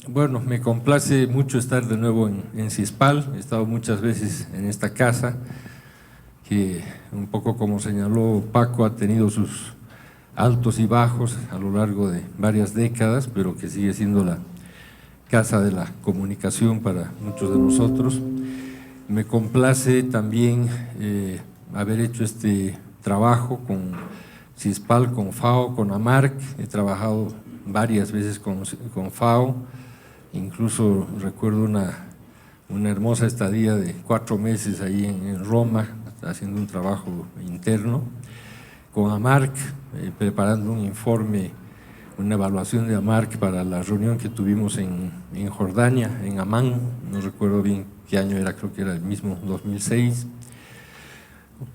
Bueno, me complace mucho estar de nuevo en CISPAL. He estado muchas veces en esta casa, que un poco como señaló Paco, ha tenido sus altos y bajos a lo largo de varias décadas, pero que sigue siendo la casa de la comunicación para muchos de nosotros. Me complace también haber hecho este trabajo con CISPAL, con FAO, con AMARC. He trabajado varias veces con FAO, incluso recuerdo una hermosa estadía de 4 meses ahí en Roma, haciendo un trabajo interno, con AMARC, preparando un informe, una evaluación de AMARC para la reunión que tuvimos en Jordania, en Amán, no recuerdo bien qué año era, creo que era el mismo 2006,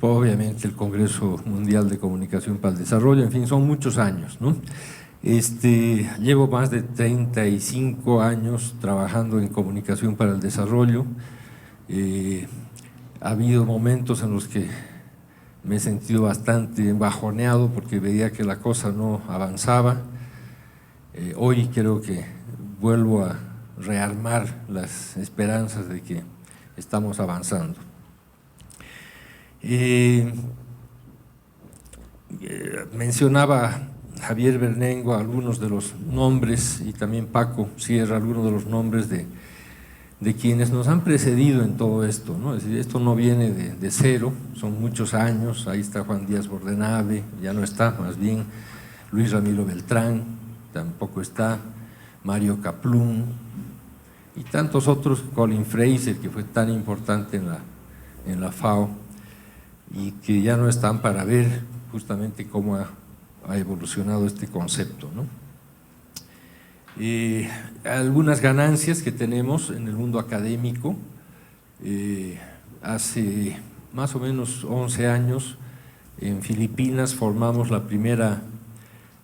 obviamente el Congreso Mundial de Comunicación para el Desarrollo, en fin, son muchos años, ¿no? Llevo más de 35 años trabajando en comunicación para el desarrollo. Ha habido momentos en los que me he sentido bastante bajoneado porque veía que la cosa no avanzaba. Hoy creo que vuelvo a rearmar las esperanzas de que estamos avanzando. Mencionaba Javier Bernengo algunos de los nombres, y también Paco Sierra, algunos de los nombres de quienes nos han precedido en todo esto, ¿no? Es decir, esto no viene de cero, son muchos años. Ahí está Juan Díaz Bordenave, ya no está, más bien Luis Ramiro Beltrán, tampoco está, Mario Kaplún y tantos otros, Colin Fraser, que fue tan importante en la FAO, y que ya no están para ver justamente cómo ha evolucionado este concepto, ¿no? Algunas ganancias que tenemos en el mundo académico. Hace más o menos 11 años en Filipinas formamos la primera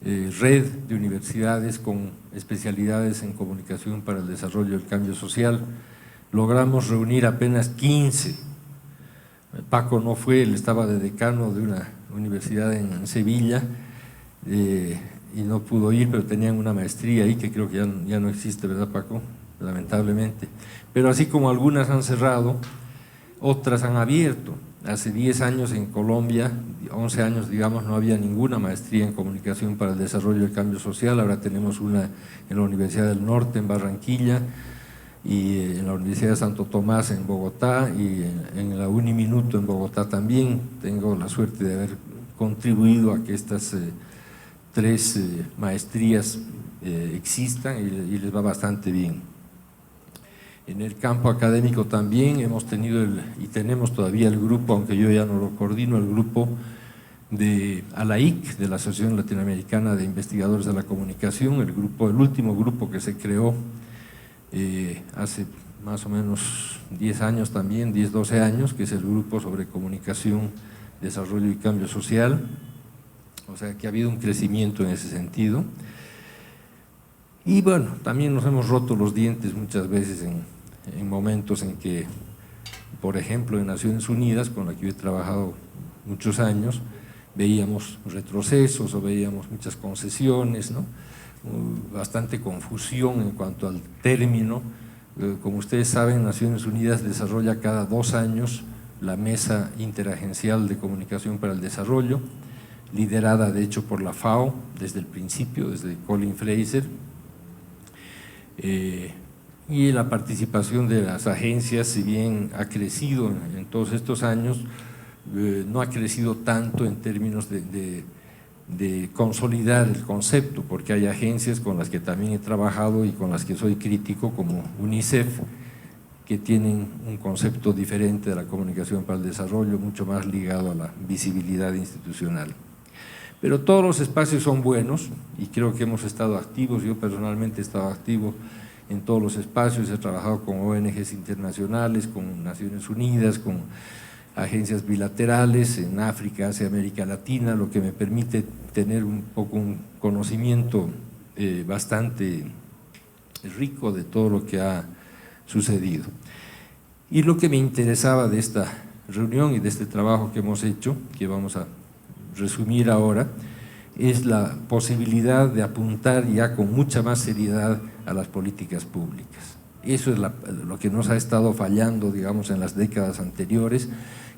red de universidades con especialidades en comunicación para el desarrollo y el cambio social. Logramos reunir apenas 15. Paco no fue, él estaba de decano de una universidad en Sevilla, y no pudo ir, pero tenían una maestría ahí que creo que ya no existe, ¿verdad, Paco? Lamentablemente. Pero así como algunas han cerrado, otras han abierto. Hace 10 años en Colombia, 11 años digamos, no había ninguna maestría en comunicación para el desarrollo y el cambio social. Ahora tenemos una en la Universidad del Norte, en Barranquilla, y en la Universidad de Santo Tomás en Bogotá, y en la Uniminuto en Bogotá también. Tengo la suerte de haber contribuido a que estas 3 maestrías existan, y les va bastante bien. En el campo académico también hemos tenido y tenemos todavía el grupo, aunque yo ya no lo coordino, el grupo de ALAIC, de la Asociación Latinoamericana de Investigadores de la Comunicación, el último grupo que se creó hace más o menos 10 años también, 10, 12 años, que es el grupo sobre comunicación, desarrollo y cambio social. O sea que ha habido un crecimiento en ese sentido. Y bueno, también nos hemos roto los dientes muchas veces en momentos en que, por ejemplo, en Naciones Unidas, con la que yo he trabajado muchos años, veíamos retrocesos o veíamos muchas concesiones, ¿no? Bastante confusión en cuanto al término. Como ustedes saben, Naciones Unidas desarrolla cada 2 años la Mesa Interagencial de Comunicación para el Desarrollo, liderada de hecho por la FAO desde el principio, desde Colin Fraser, y la participación de las agencias, si bien ha crecido en todos estos años, no ha crecido tanto en términos de consolidar el concepto, porque hay agencias con las que también he trabajado y con las que soy crítico, como UNICEF, que tienen un concepto diferente de la comunicación para el desarrollo, mucho más ligado a la visibilidad institucional. Pero todos los espacios son buenos y creo que hemos estado activos. Yo personalmente he estado activo en todos los espacios, he trabajado con ONGs internacionales, con Naciones Unidas, con agencias bilaterales en África, Asia, América Latina, lo que me permite tener un poco un conocimiento bastante rico de todo lo que ha sucedido. Y lo que me interesaba de esta reunión y de este trabajo que hemos hecho, que vamos a resumir ahora, es la posibilidad de apuntar ya con mucha más seriedad a las políticas públicas. Eso es lo que nos ha estado fallando, digamos, en las décadas anteriores.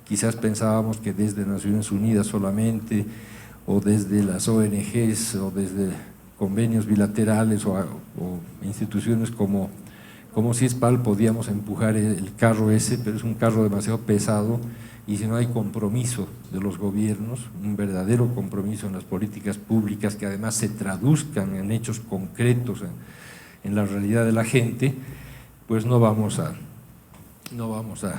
Quizás pensábamos que desde Naciones Unidas solamente, o desde las ONGs, o desde convenios bilaterales, o instituciones como CIESPAL podíamos empujar el carro ese, pero es un carro demasiado pesado, y si no hay compromiso de los gobiernos, un verdadero compromiso en las políticas públicas que además se traduzcan en hechos concretos en la realidad de la gente, pues no vamos a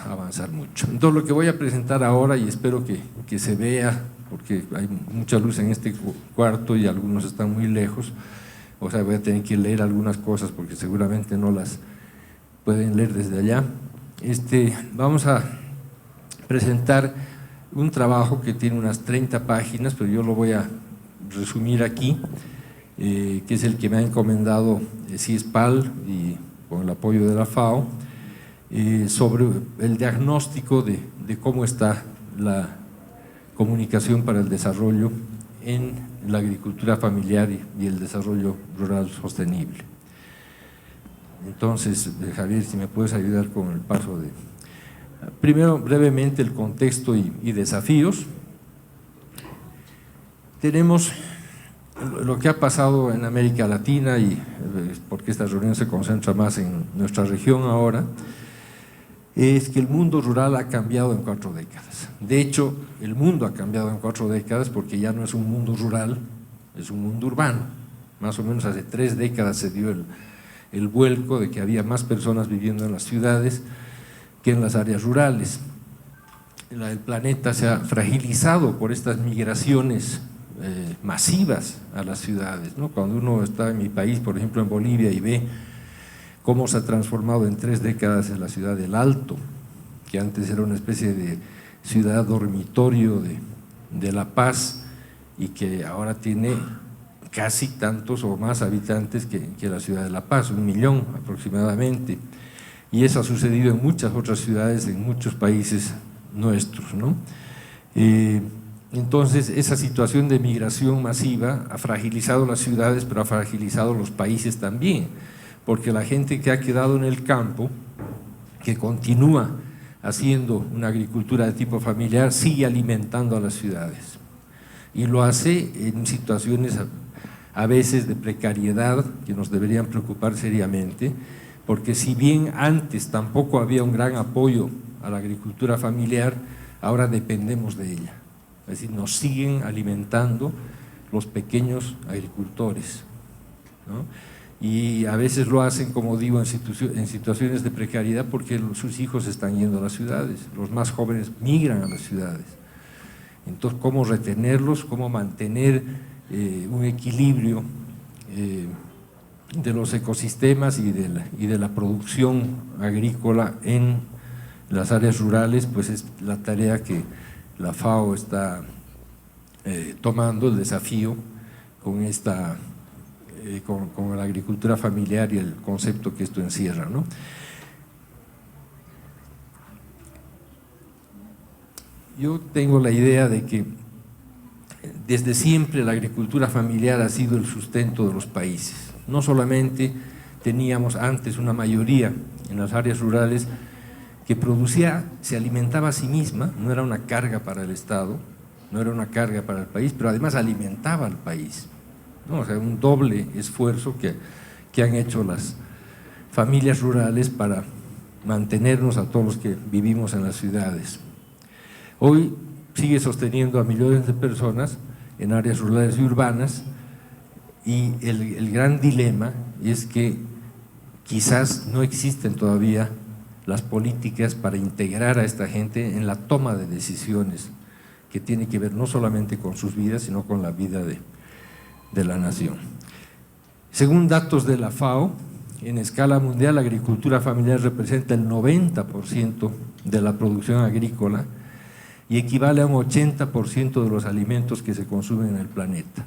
avanzar mucho. Entonces lo que voy a presentar ahora, y espero que se vea, porque hay mucha luz en este cuarto y algunos están muy lejos, o sea, voy a tener que leer algunas cosas porque seguramente no las pueden leer desde allá. Vamos a presentar un trabajo que tiene unas 30 páginas, pero yo lo voy a resumir aquí, que es el que me ha encomendado CIESPAL y con el apoyo de la FAO, sobre el diagnóstico de cómo está la comunicación para el desarrollo en la agricultura familiar y el desarrollo rural sostenible. Entonces, Javier, si me puedes ayudar con el paso de… Primero, brevemente, el contexto y desafíos. Tenemos lo que ha pasado en América Latina, y porque esta reunión se concentra más en nuestra región ahora, es que el mundo rural ha cambiado en 4 décadas. De hecho, el mundo ha cambiado en 4 décadas porque ya no es un mundo rural, es un mundo urbano. Más o menos hace 3 décadas se dio el vuelco de que había más personas viviendo en las ciudades que en las áreas rurales. El planeta se ha fragilizado por estas migraciones masivas a las ciudades, ¿no? Cuando uno está en mi país, por ejemplo en Bolivia, y ve cómo se ha transformado en 3 décadas en la ciudad del Alto, que antes era una especie de ciudad dormitorio de La Paz, y que ahora tiene casi tantos o más habitantes que la ciudad de La Paz, 1 millón aproximadamente. Y eso ha sucedido en muchas otras ciudades, en muchos países nuestros, ¿no? Entonces, esa situación de migración masiva ha fragilizado las ciudades, pero ha fragilizado los países también, porque la gente que ha quedado en el campo, que continúa haciendo una agricultura de tipo familiar, sigue alimentando a las ciudades. Y lo hace en situaciones a veces de precariedad que nos deberían preocupar seriamente, porque si bien antes tampoco había un gran apoyo a la agricultura familiar, ahora dependemos de ella. Es decir, nos siguen alimentando los pequeños agricultores, ¿no? Y a veces lo hacen, como digo, en situaciones de precariedad porque sus hijos están yendo a las ciudades, los más jóvenes migran a las ciudades. Entonces, ¿cómo retenerlos? ¿Cómo mantener un equilibrio de los ecosistemas y de la producción agrícola en las áreas rurales? Pues es la tarea que la FAO está tomando, el desafío con con la agricultura familiar y el concepto que esto encierra, ¿no? Yo tengo la idea de que desde siempre la agricultura familiar ha sido el sustento de los países. No solamente teníamos antes una mayoría en las áreas rurales que producía, se alimentaba a sí misma, no era una carga para el Estado, no era una carga para el país, pero además alimentaba al país, ¿no? O sea, un doble esfuerzo que han hecho las familias rurales para mantenernos a todos los que vivimos en las ciudades. Hoy sigue sosteniendo a millones de personas en áreas rurales y urbanas, y el gran dilema es que quizás no existen todavía las políticas para integrar a esta gente en la toma de decisiones que tiene que ver no solamente con sus vidas, sino con la vida de la nación. Según datos de la FAO, en escala mundial la agricultura familiar representa el 90% de la producción agrícola y equivale a un 80% de los alimentos que se consumen en el planeta.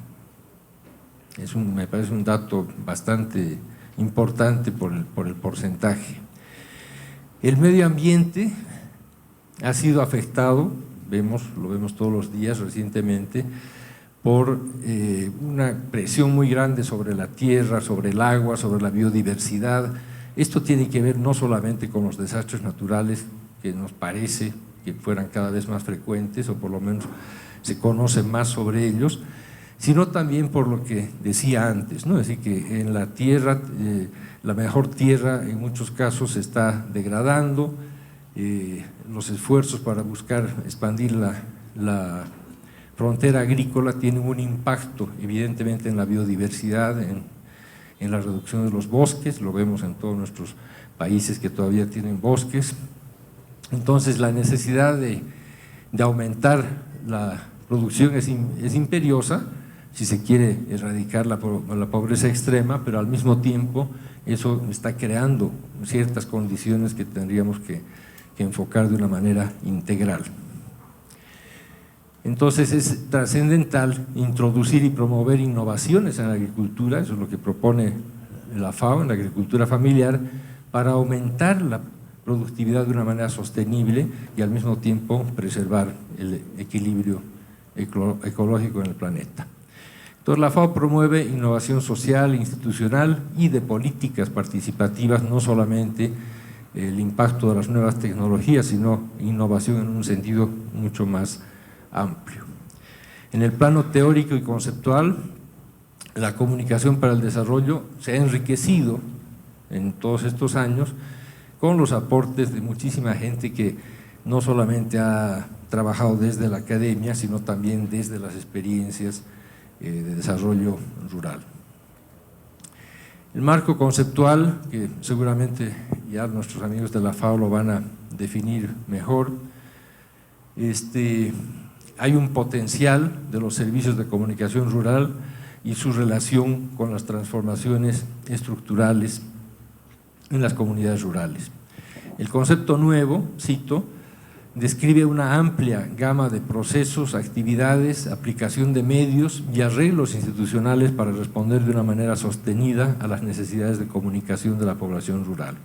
Me parece un dato bastante importante por el porcentaje. El medio ambiente ha sido afectado, lo vemos todos los días recientemente, por una presión muy grande sobre la tierra, sobre el agua, sobre la biodiversidad. Esto tiene que ver no solamente con los desastres naturales, que nos parece que fueran cada vez más frecuentes, o por lo menos se conoce más sobre ellos, sino también por lo que decía antes, ¿no? Es decir, que en la tierra, la mejor tierra en muchos casos se está degradando, los esfuerzos para buscar expandir la frontera agrícola tienen un impacto evidentemente en la biodiversidad, en la reducción de los bosques, lo vemos en todos nuestros países que todavía tienen bosques. Entonces la necesidad de aumentar la producción es imperiosa si se quiere erradicar la pobreza extrema, pero al mismo tiempo eso está creando ciertas condiciones que tendríamos que enfocar de una manera integral. Entonces es trascendental introducir y promover innovaciones en la agricultura, eso es lo que propone la FAO en la agricultura familiar, para aumentar la productividad de una manera sostenible y al mismo tiempo preservar el equilibrio ecológico en el planeta. Entonces la FAO promueve innovación social, institucional y de políticas participativas, no solamente el impacto de las nuevas tecnologías, sino innovación en un sentido mucho más amplio. En el plano teórico y conceptual, la comunicación para el desarrollo se ha enriquecido en todos estos años con los aportes de muchísima gente que no solamente ha trabajado desde la academia, sino también desde las experiencias de desarrollo rural. El marco conceptual, que seguramente ya nuestros amigos de la FAO lo van a definir mejor, hay un potencial de los servicios de comunicación rural y su relación con las transformaciones estructurales en las comunidades rurales. El concepto nuevo, cito, describe una amplia gama de procesos, actividades, aplicación de medios y arreglos institucionales para responder de una manera sostenida a las necesidades de comunicación de la población rural.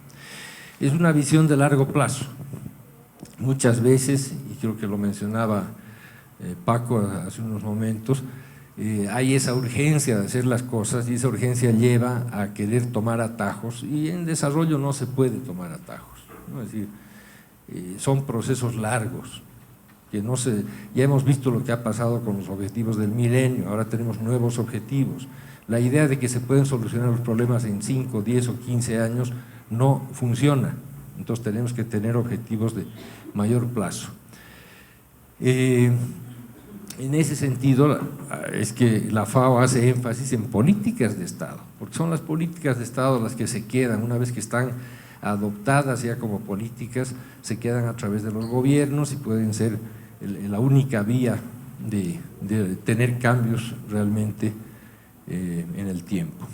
Es una visión de largo plazo. Muchas veces, y creo que lo mencionaba Paco hace unos momentos, hay esa urgencia de hacer las cosas y esa urgencia lleva a querer tomar atajos y en desarrollo no se puede tomar atajos, ¿no? Es decir, son procesos largos, que ya hemos visto lo que ha pasado con los objetivos del milenio, ahora tenemos nuevos objetivos. La idea de que se pueden solucionar los problemas en 5, 10 o 15 años no funciona, entonces tenemos que tener objetivos de mayor plazo. En ese sentido es que la FAO hace énfasis en políticas de Estado, porque son las políticas de Estado las que se quedan, una vez que están adoptadas ya como políticas, se quedan a través de los gobiernos y pueden ser la única vía de tener cambios realmente en el tiempo.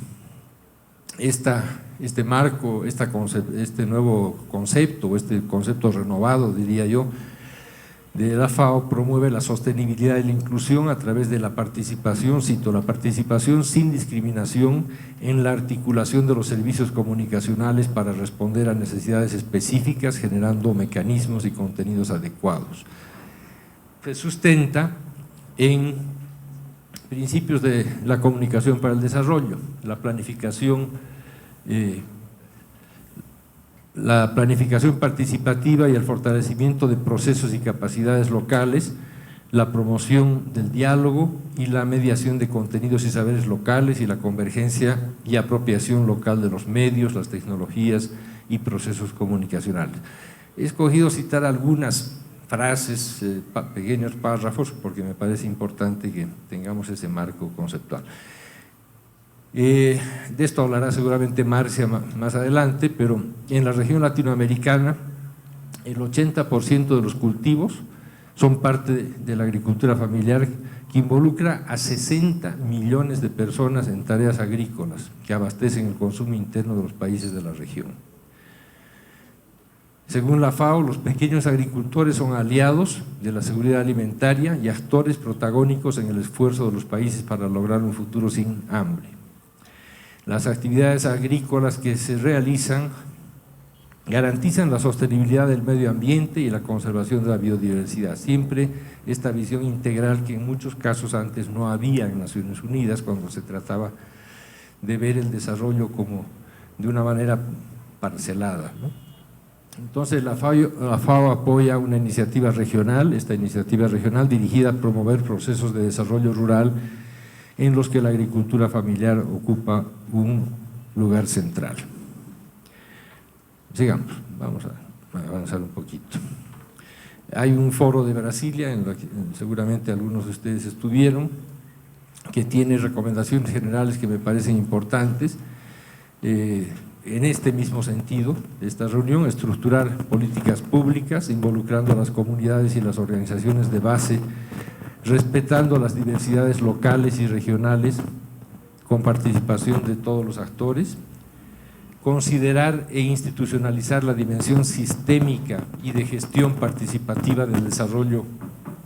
Este marco, este nuevo concepto, o este concepto renovado, diría yo, de la FAO promueve la sostenibilidad y la inclusión a través de la participación, cito, la participación sin discriminación en la articulación de los servicios comunicacionales para responder a necesidades específicas, generando mecanismos y contenidos adecuados. Se sustenta en principios de la comunicación para el desarrollo, la planificación participativa y el fortalecimiento de procesos y capacidades locales, la promoción del diálogo y la mediación de contenidos y saberes locales y la convergencia y apropiación local de los medios, las tecnologías y procesos comunicacionales. He escogido citar algunas frases, pequeños párrafos, porque me parece importante que tengamos ese marco conceptual. De esto hablará seguramente Marcia más adelante, pero en la región latinoamericana el 80% de los cultivos son parte de la agricultura familiar que involucra a 60 millones de personas en tareas agrícolas que abastecen el consumo interno de los países de la región. Según la FAO, los pequeños agricultores son aliados de la seguridad alimentaria y actores protagónicos en el esfuerzo de los países para lograr un futuro sin hambre. Las actividades agrícolas que se realizan garantizan la sostenibilidad del medio ambiente y la conservación de la biodiversidad. Siempre esta visión integral que en muchos casos antes no había en Naciones Unidas cuando se trataba de ver el desarrollo como de una manera parcelada, ¿no? Entonces la FAO apoya una iniciativa regional, esta iniciativa regional dirigida a promover procesos de desarrollo rural en los que la agricultura familiar ocupa un lugar central. Sigamos, vamos a avanzar un poquito. Hay un foro de Brasilia, en el que seguramente algunos de ustedes estuvieron, que tiene recomendaciones generales que me parecen importantes. En este mismo sentido, esta reunión, estructurar políticas públicas involucrando a las comunidades y las organizaciones de base, respetando las diversidades locales y regionales, con participación de todos los actores, considerar e institucionalizar la dimensión sistémica y de gestión participativa del desarrollo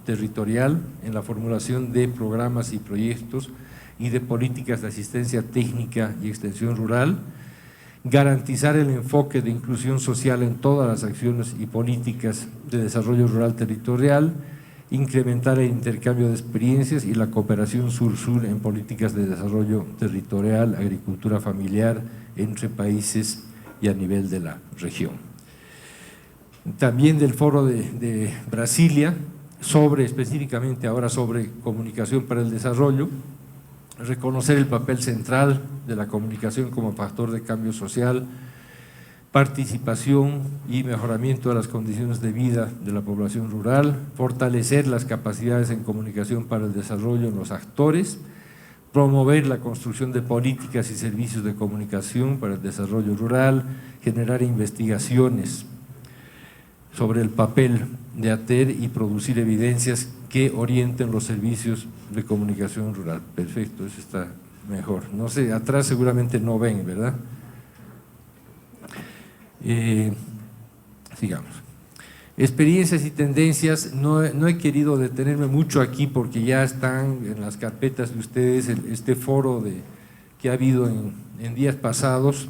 territorial en la formulación de programas y proyectos y de políticas de asistencia técnica y extensión rural, garantizar el enfoque de inclusión social en todas las acciones y políticas de desarrollo rural territorial, incrementar el intercambio de experiencias y la cooperación sur-sur en políticas de desarrollo territorial, agricultura familiar, entre países y a nivel de la región. También del foro de Brasilia, específicamente ahora sobre comunicación para el desarrollo, reconocer el papel central de la comunicación como factor de cambio social, participación y mejoramiento de las condiciones de vida de la población rural, fortalecer las capacidades en comunicación para el desarrollo en los actores, promover la construcción de políticas y servicios de comunicación para el desarrollo rural, generar investigaciones sobre el papel de ATER y producir evidencias que orienten los servicios de comunicación rural. Perfecto, eso está mejor. No sé, atrás seguramente no ven, ¿verdad? Sigamos. Experiencias y tendencias, no he querido detenerme mucho aquí porque ya están en las carpetas de ustedes este foro que ha habido en días pasados,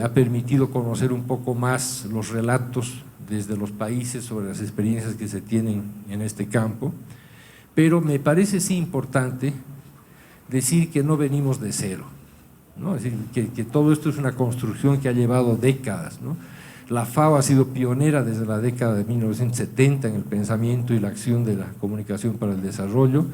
ha permitido conocer un poco más los relatos desde los países sobre las experiencias que se tienen en este campo, pero me parece sí importante decir que no venimos de cero, ¿no? Es decir, que todo esto es una construcción que ha llevado décadas, ¿no? La FAO ha sido pionera desde la década de 1970 en el pensamiento y la acción de la comunicación para el desarrollo.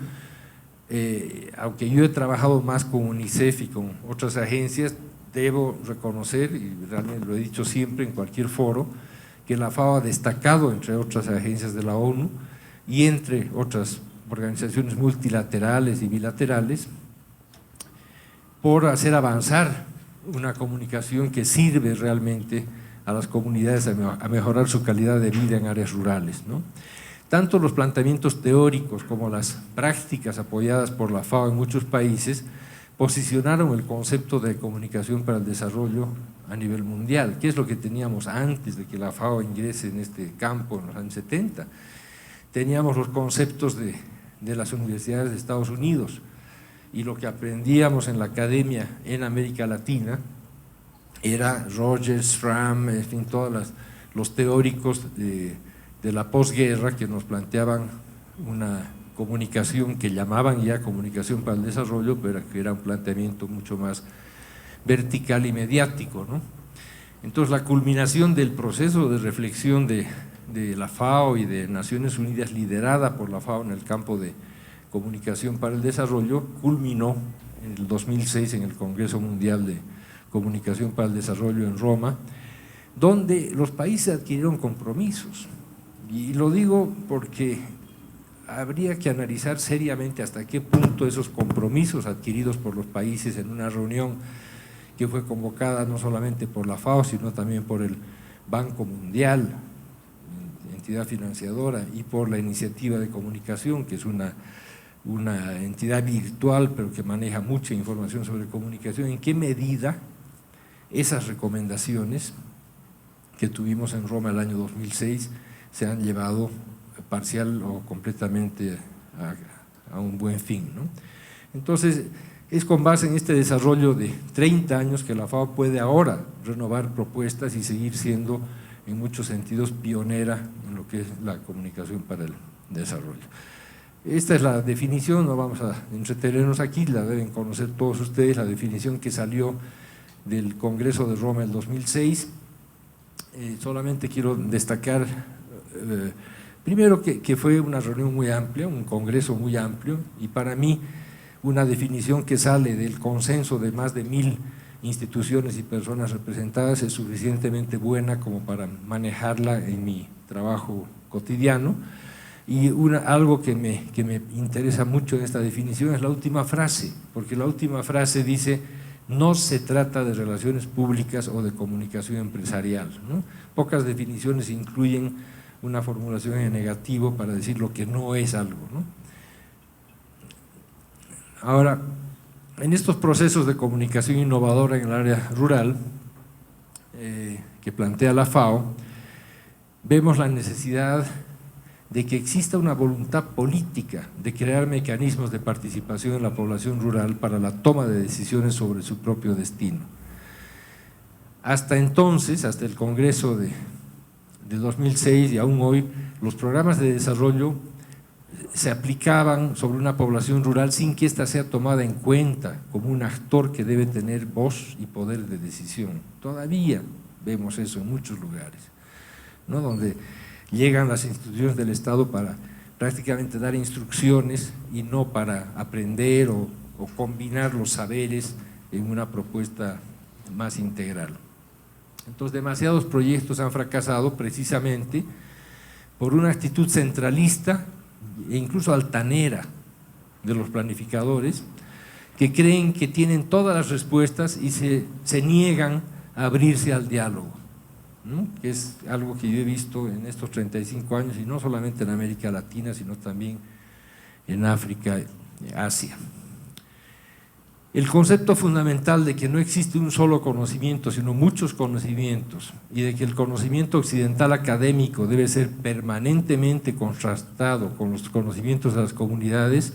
Aunque yo he trabajado más con UNICEF y con otras agencias, debo reconocer, y realmente lo he dicho siempre en cualquier foro, que la FAO ha destacado entre otras agencias de la ONU y entre otras organizaciones multilaterales y bilaterales por hacer avanzar una comunicación que sirve realmente a las comunidades a mejorar su calidad de vida en áreas rurales, ¿no? Tanto los planteamientos teóricos como las prácticas apoyadas por la FAO en muchos países posicionaron el concepto de comunicación para el desarrollo a nivel mundial. ¿Qué es lo que teníamos antes de que la FAO ingrese en este campo en los años 70? Teníamos los conceptos de las universidades de Estados Unidos y lo que aprendíamos en la academia en América Latina era Rogers, Fram, en fin, todos los teóricos de la posguerra que nos planteaban una comunicación que llamaban ya comunicación para el desarrollo, pero que era un planteamiento mucho más vertical y mediático, ¿no? Entonces la culminación del proceso de reflexión de la FAO y de Naciones Unidas liderada por la FAO en el campo de comunicación para el desarrollo culminó en el 2006 en el Congreso Mundial de Comunicación para el Desarrollo en Roma, donde los países adquirieron compromisos. Y lo digo porque habría que analizar seriamente hasta qué punto esos compromisos adquiridos por los países en una reunión que fue convocada no solamente por la FAO, sino también por el Banco Mundial, entidad financiadora, y por la Iniciativa de Comunicación, que es una entidad virtual, pero que maneja mucha información sobre comunicación, en qué medida esas recomendaciones que tuvimos en Roma el año 2006 se han llevado parcial o completamente a un buen fin, ¿no? Entonces, Es con base en este desarrollo de 30 años que la FAO puede ahora renovar propuestas y seguir siendo en muchos sentidos pionera en lo que es la comunicación para el desarrollo. Esta es la definición, no vamos a entretenernos aquí, la deben conocer todos ustedes, la definición que salió del Congreso de Roma en 2006. Solamente quiero destacar, primero que fue una reunión muy amplia, un congreso muy amplio, y para mí una definición que sale del consenso de más de 1000 instituciones y personas representadas es suficientemente buena como para manejarla en mi trabajo cotidiano. Y algo que me interesa mucho en esta definición es la última frase, porque la última frase dice: no se trata de relaciones públicas o de comunicación empresarial, ¿no? Pocas definiciones incluyen una formulación en negativo para decir lo que no es algo, ¿no? Ahora, en estos procesos de comunicación innovadora en el área rural que plantea la FAO, vemos la necesidad de que exista una voluntad política de crear mecanismos de participación en la población rural para la toma de decisiones sobre su propio destino. Hasta entonces, hasta el Congreso de 2006 y aún hoy, los programas de desarrollo se aplicaban sobre una población rural sin que ésta sea tomada en cuenta como un actor que debe tener voz y poder de decisión. Todavía vemos eso en muchos lugares, ¿no? Donde llegan las instituciones del Estado para prácticamente dar instrucciones y no para aprender o combinar los saberes en una propuesta más integral. Entonces, demasiados proyectos han fracasado precisamente por una actitud centralista e incluso altanera de los planificadores, que creen que tienen todas las respuestas y se niegan a abrirse al diálogo, ¿no? Que es algo que yo he visto en estos 35 años, y no solamente en América Latina, sino también en África, Asia. El concepto fundamental de que no existe un solo conocimiento, sino muchos conocimientos, y de que el conocimiento occidental académico debe ser permanentemente contrastado con los conocimientos de las comunidades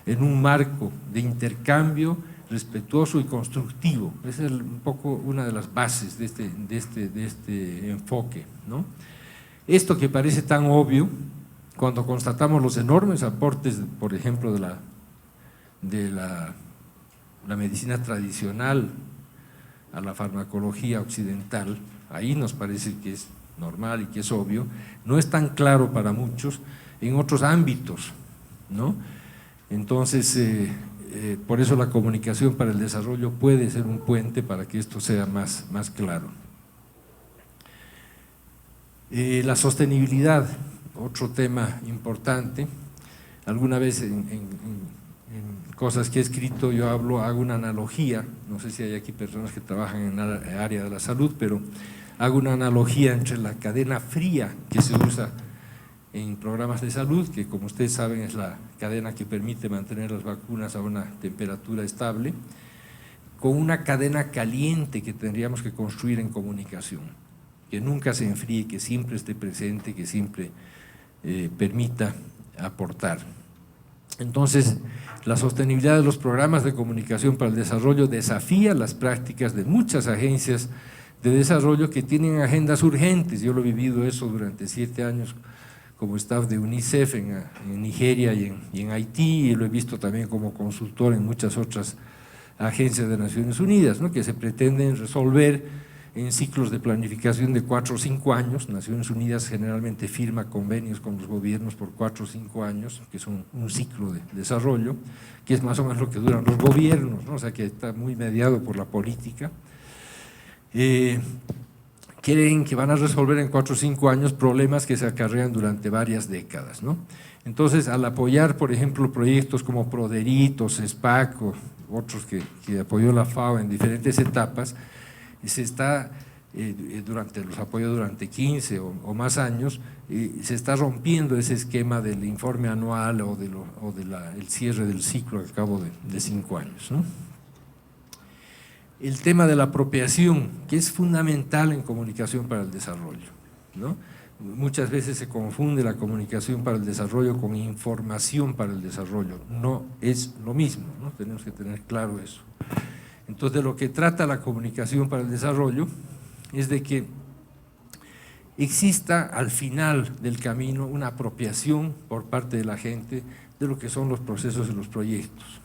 en un marco de intercambio respetuoso y constructivo. Esa es un poco una de las bases de este enfoque, ¿no? Esto que parece tan obvio, cuando constatamos los enormes aportes, por ejemplo, de la medicina tradicional a la farmacología occidental, ahí nos parece que es normal y que es obvio, no es tan claro para muchos en otros ámbitos, ¿no? Entonces, por eso la comunicación para el desarrollo puede ser un puente para que esto sea más claro. La sostenibilidad, otro tema importante. Alguna vez en cosas que he escrito yo hago una analogía, no sé si hay aquí personas que trabajan en el área de la salud, pero hago una analogía entre la cadena fría que se usa en programas de salud, que como ustedes saben es la cadena que permite mantener las vacunas a una temperatura estable, con una cadena caliente que tendríamos que construir en comunicación, que nunca se enfríe, que siempre esté presente, que siempre permita aportar. Entonces, la sostenibilidad de los programas de comunicación para el desarrollo desafía las prácticas de muchas agencias de desarrollo que tienen agendas urgentes. Yo lo he vivido eso durante 7 años como staff de UNICEF en Nigeria y en Haití, y lo he visto también como consultor en muchas otras agencias de Naciones Unidas, ¿no? Que se pretenden resolver en ciclos de planificación de 4 o 5 años. Naciones Unidas generalmente firma convenios con los gobiernos por 4 o 5 años, que es un ciclo de desarrollo, que es más o menos lo que duran los gobiernos, ¿no? O sea que está muy mediado por la política. Creen que van a resolver en 4 o 5 años problemas que se acarrean durante varias décadas, ¿no? Entonces, al apoyar, por ejemplo, proyectos como Proderit o CESPAC o otros que apoyó la FAO en diferentes etapas, se está, los apoyos durante 15 o más años, se está rompiendo ese esquema del informe anual o el cierre del ciclo al cabo de 5 años, ¿no? El tema de la apropiación, que es fundamental en comunicación para el desarrollo, ¿no? Muchas veces se confunde la comunicación para el desarrollo con información para el desarrollo. No es lo mismo, ¿no? Tenemos que tener claro eso. Entonces, de lo que trata la comunicación para el desarrollo es de que exista al final del camino una apropiación por parte de la gente de lo que son los procesos y los proyectos.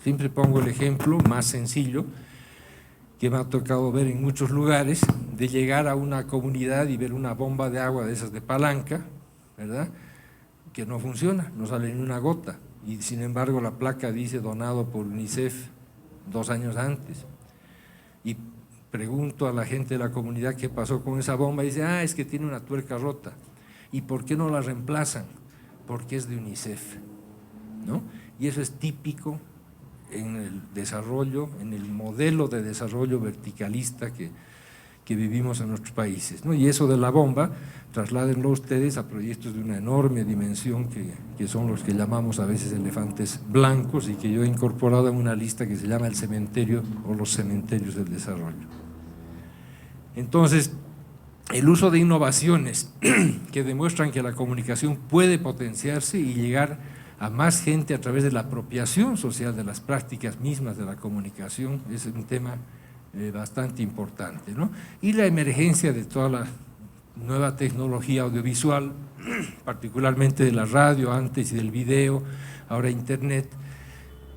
Siempre pongo el ejemplo más sencillo que me ha tocado ver en muchos lugares, de llegar a una comunidad y ver una bomba de agua de esas de palanca, ¿verdad?, que no funciona, no sale ni una gota, y sin embargo la placa dice donado por UNICEF 2 años antes. Y pregunto a la gente de la comunidad qué pasó con esa bomba, y dice, es que tiene una tuerca rota. ¿Y por qué no la reemplazan? Porque es de UNICEF, ¿no? Y eso es típico en el desarrollo, en el modelo de desarrollo verticalista que vivimos en nuestros países, ¿no? Y eso de la bomba, trasládenlo ustedes a proyectos de una enorme dimensión que son los que llamamos a veces elefantes blancos y que yo he incorporado en una lista que se llama el cementerio o los cementerios del desarrollo. Entonces, el uso de innovaciones que demuestran que la comunicación puede potenciarse y llegar a más gente a través de la apropiación social de las prácticas mismas de la comunicación es un tema bastante importante, ¿no? Y la emergencia de toda la nueva tecnología audiovisual, particularmente de la radio antes y del video, ahora internet,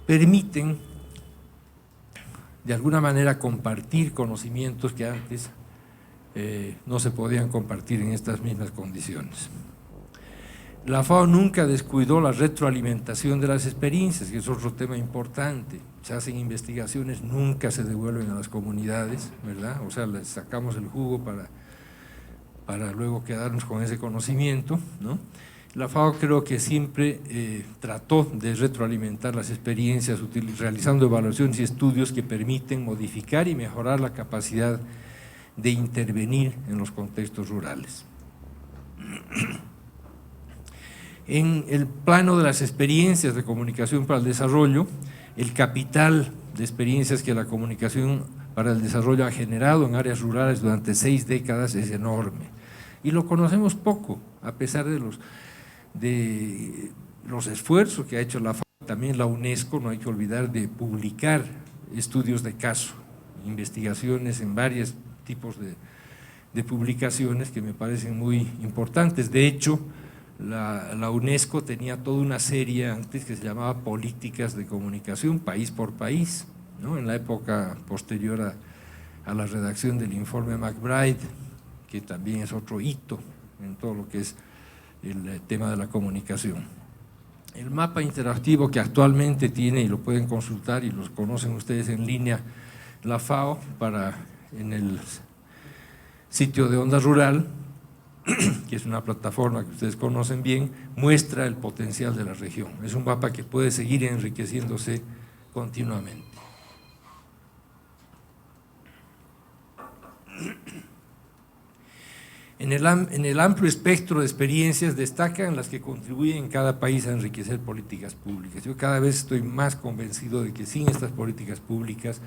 permiten de alguna manera compartir conocimientos que antes no se podían compartir en estas mismas condiciones. La FAO nunca descuidó la retroalimentación de las experiencias, que es otro tema importante. Se hacen investigaciones, nunca se devuelven a las comunidades, ¿verdad? O sea, les sacamos el jugo para luego quedarnos con ese conocimiento, ¿no? La FAO creo que siempre trató de retroalimentar las experiencias realizando evaluaciones y estudios que permiten modificar y mejorar la capacidad de intervenir en los contextos rurales. En el plano de las experiencias de comunicación para el desarrollo, el capital de experiencias que la comunicación para el desarrollo ha generado en áreas rurales durante 6 décadas es enorme. Y lo conocemos poco, a pesar de los esfuerzos que ha hecho la FAO, también la UNESCO, no hay que olvidar de publicar estudios de caso, investigaciones en varios tipos de publicaciones que me parecen muy importantes. De hecho, la UNESCO tenía toda una serie antes que se llamaba Políticas de Comunicación, país por país, ¿no? En la época posterior a la redacción del informe McBride, que también es otro hito en todo lo que es el tema de la comunicación. El mapa interactivo que actualmente tiene, y lo pueden consultar y los conocen ustedes en línea, la FAO, en el sitio de Onda Rural, que es una plataforma que ustedes conocen bien, muestra el potencial de la región. Es un mapa que puede seguir enriqueciéndose continuamente. En el amplio espectro de experiencias destacan las que contribuyen en cada país a enriquecer políticas públicas. Yo cada vez estoy más convencido de que sin estas políticas públicas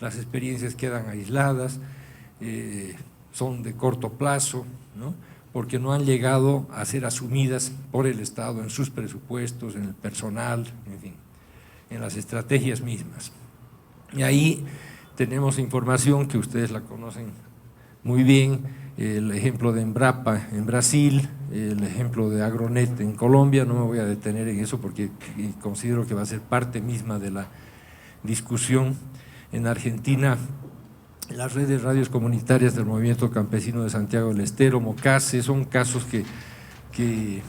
las experiencias quedan aisladas, son de corto plazo, ¿no?, porque no han llegado a ser asumidas por el Estado en sus presupuestos, en el personal, en fin, en las estrategias mismas. Y ahí tenemos información que ustedes la conocen muy bien, el ejemplo de Embrapa en Brasil, el ejemplo de Agronet en Colombia. No me voy a detener en eso porque considero que va a ser parte misma de la discusión. En Argentina, las redes radios comunitarias del Movimiento Campesino de Santiago del Estero, MOCASE, son casos que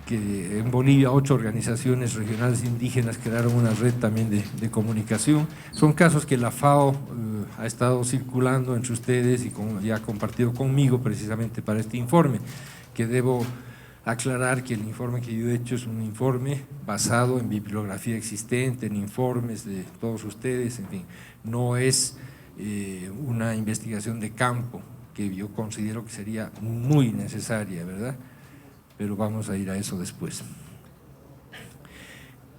en Bolivia 8 organizaciones regionales indígenas crearon una red también de comunicación. Son casos que la FAO ha estado circulando entre ustedes y ha compartido conmigo precisamente para este informe, que debo aclarar que el informe que yo he hecho es un informe basado en bibliografía existente, en informes de todos ustedes, en fin, no es una investigación de campo que yo considero que sería muy necesaria, ¿verdad? Pero vamos a ir a eso después.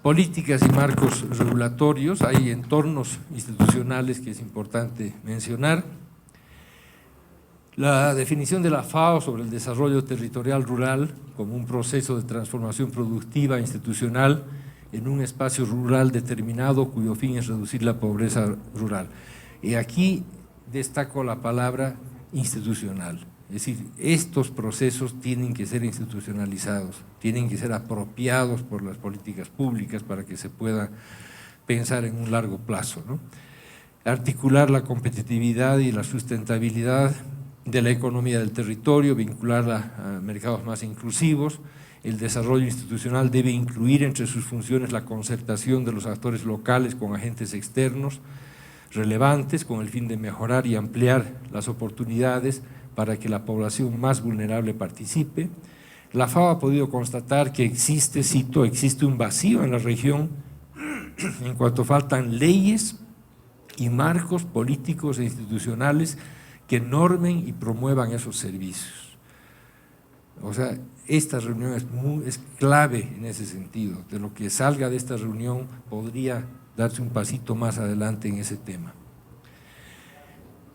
Políticas y marcos regulatorios, hay entornos institucionales que es importante mencionar. La definición de la FAO sobre el desarrollo territorial rural como un proceso de transformación productiva e institucional en un espacio rural determinado cuyo fin es reducir la pobreza rural. Y aquí destaco la palabra institucional, es decir, estos procesos tienen que ser institucionalizados, tienen que ser apropiados por las políticas públicas para que se pueda pensar en un largo plazo, ¿no? Articular la competitividad y la sustentabilidad de la economía del territorio, vincularla a mercados más inclusivos. El desarrollo institucional debe incluir entre sus funciones la concertación de los actores locales con agentes externos relevantes con el fin de mejorar y ampliar las oportunidades para que la población más vulnerable participe. La FAO ha podido constatar que existe, cito, existe un vacío en la región en cuanto faltan leyes y marcos políticos e institucionales que normen y promuevan esos servicios. O sea, esta reunión es clave en ese sentido. De lo que salga de esta reunión podría darse un pasito más adelante en ese tema.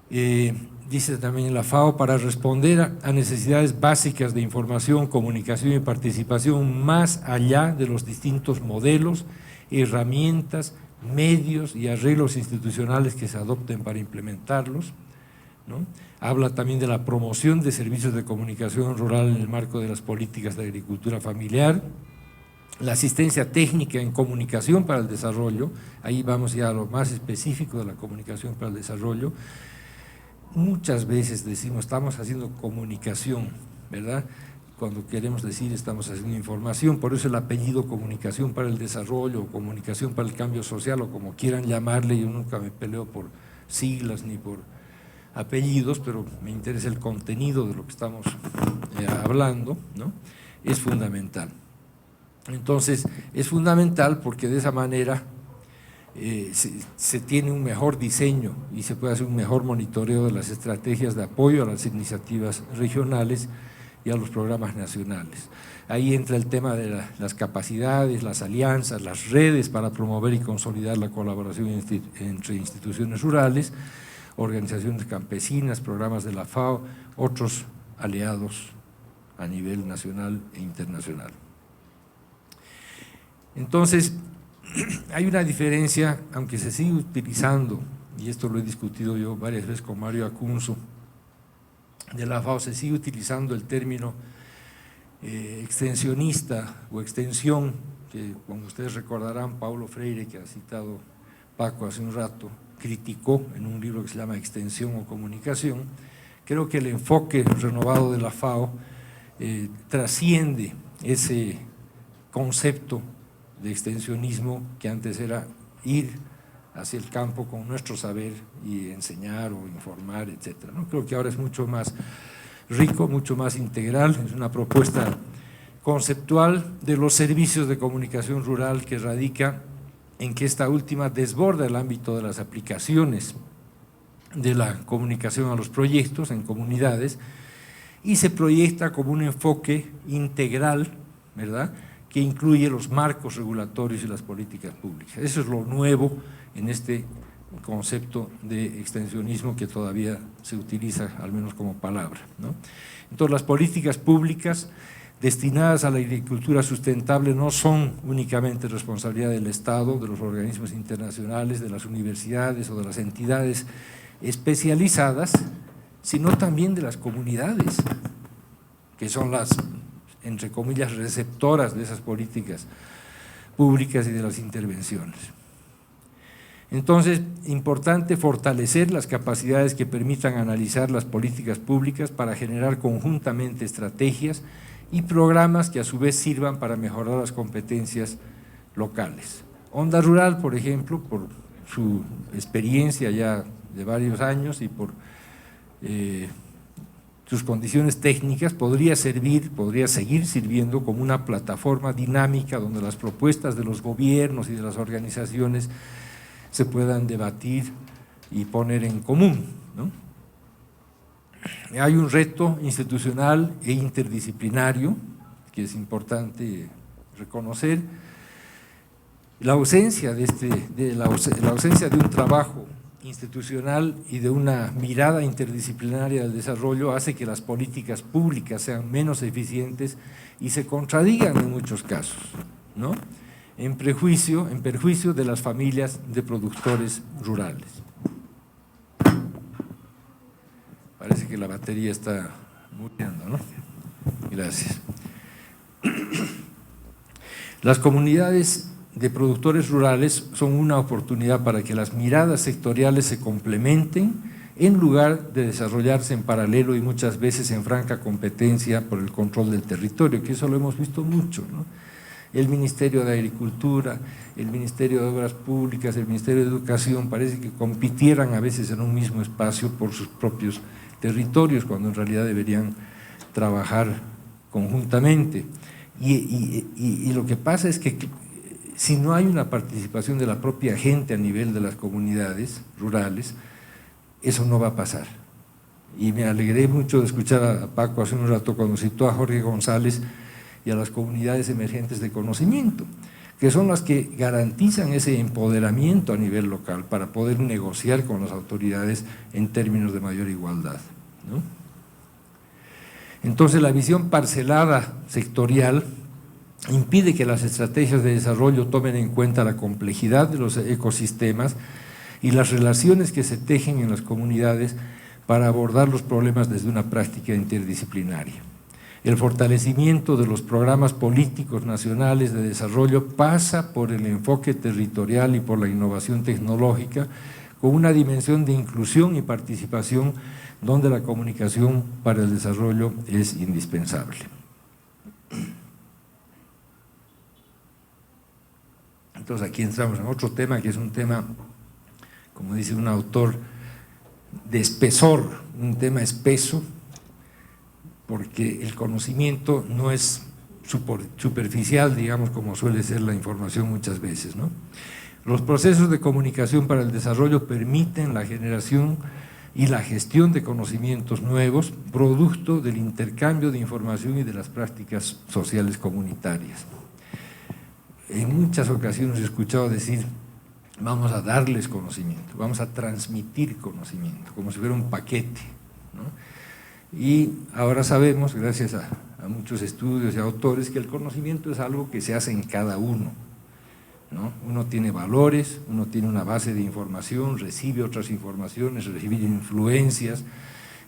Dice también la FAO, para responder a necesidades básicas de información, comunicación y participación más allá de los distintos modelos, herramientas, medios y arreglos institucionales que se adopten para implementarlos, ¿no? Habla también de la promoción de servicios de comunicación rural en el marco de las políticas de agricultura familiar, la asistencia técnica en comunicación para el desarrollo, ahí vamos ya a lo más específico de la comunicación para el desarrollo. Muchas veces decimos estamos haciendo comunicación, ¿verdad? Cuando queremos decir estamos haciendo información, por eso el apellido comunicación para el desarrollo, o comunicación para el cambio social, o como quieran llamarle. Yo nunca me peleo por siglas ni por apellidos, pero me interesa el contenido de lo que estamos hablando, ¿no? Es fundamental. Entonces, es fundamental porque de esa manera se tiene un mejor diseño y se puede hacer un mejor monitoreo de las estrategias de apoyo a las iniciativas regionales y a los programas nacionales. Ahí entra el tema de las capacidades, las alianzas, las redes para promover y consolidar la colaboración entre instituciones rurales, organizaciones campesinas, programas de la FAO, otros aliados a nivel nacional e internacional. Entonces, hay una diferencia, aunque se sigue utilizando, y esto lo he discutido yo varias veces con Mario Acunzo, de la FAO, se sigue utilizando el término extensionista o extensión, que como ustedes recordarán, Paulo Freire, que ha citado Paco hace un rato, criticó en un libro que se llama Extensión o Comunicación. Creo que el enfoque renovado de la FAO trasciende ese concepto de extensionismo que antes era ir hacia el campo con nuestro saber y enseñar o informar, etcétera, ¿no? Creo que ahora es mucho más rico, mucho más integral, es una propuesta conceptual de los servicios de comunicación rural que radica en que esta última desborda el ámbito de las aplicaciones de la comunicación a los proyectos en comunidades y se proyecta como un enfoque integral, ¿verdad?, que incluye los marcos regulatorios y las políticas públicas. Eso es lo nuevo en este concepto de extensionismo que todavía se utiliza, al menos como palabra, ¿no? Entonces, las políticas públicas destinadas a la agricultura sustentable no son únicamente responsabilidad del Estado, de los organismos internacionales, de las universidades o de las entidades especializadas, sino también de las comunidades, que son las, entre comillas, receptoras de esas políticas públicas y de las intervenciones. Entonces, importante fortalecer las capacidades que permitan analizar las políticas públicas para generar conjuntamente estrategias y programas que a su vez sirvan para mejorar las competencias locales. Onda Rural, por ejemplo, por su experiencia ya de varios años y por sus condiciones técnicas, podría seguir sirviendo como una plataforma dinámica donde las propuestas de los gobiernos y de las organizaciones se puedan debatir y poner en común, ¿no? Hay un reto institucional e interdisciplinario que es importante reconocer. La ausencia de un trabajo institucional y de una mirada interdisciplinaria del desarrollo hace que las políticas públicas sean menos eficientes y se contradigan en muchos casos, ¿no? En perjuicio de las familias de productores rurales. Parece que la batería está muriendo, ¿no? Gracias. Las comunidades de productores rurales son una oportunidad para que las miradas sectoriales se complementen en lugar de desarrollarse en paralelo y muchas veces en franca competencia por el control del territorio, que eso lo hemos visto mucho, ¿no? El Ministerio de Agricultura, el Ministerio de Obras Públicas, el Ministerio de Educación, parece que compitieran a veces en un mismo espacio por sus propios territorios, cuando en realidad deberían trabajar conjuntamente. Y lo que pasa es que si no hay una participación de la propia gente a nivel de las comunidades rurales, eso no va a pasar. Y me alegré mucho de escuchar a Paco hace un rato cuando citó a Jorge González y a las comunidades emergentes de conocimiento, que son las que garantizan ese empoderamiento a nivel local para poder negociar con las autoridades en términos de mayor igualdad, ¿no? Entonces, la visión parcelada sectorial impide que las estrategias de desarrollo tomen en cuenta la complejidad de los ecosistemas y las relaciones que se tejen en las comunidades para abordar los problemas desde una práctica interdisciplinaria. El fortalecimiento de los programas políticos nacionales de desarrollo pasa por el enfoque territorial y por la innovación tecnológica, con una dimensión de inclusión y participación donde la comunicación para el desarrollo es indispensable. Entonces aquí entramos en otro tema que es un tema, como dice un autor, de espesor, un tema espeso, porque el conocimiento no es superficial, digamos, como suele ser la información muchas veces, ¿no? Los procesos de comunicación para el desarrollo permiten la generación y la gestión de conocimientos nuevos, producto del intercambio de información y de las prácticas sociales comunitarias. En muchas ocasiones he escuchado decir, vamos a darles conocimiento, vamos a transmitir conocimiento, como si fuera un paquete, ¿no? Y ahora sabemos, gracias a muchos estudios y autores, que el conocimiento es algo que se hace en cada uno, ¿no? Uno tiene valores, uno tiene una base de información, recibe otras informaciones, recibe influencias,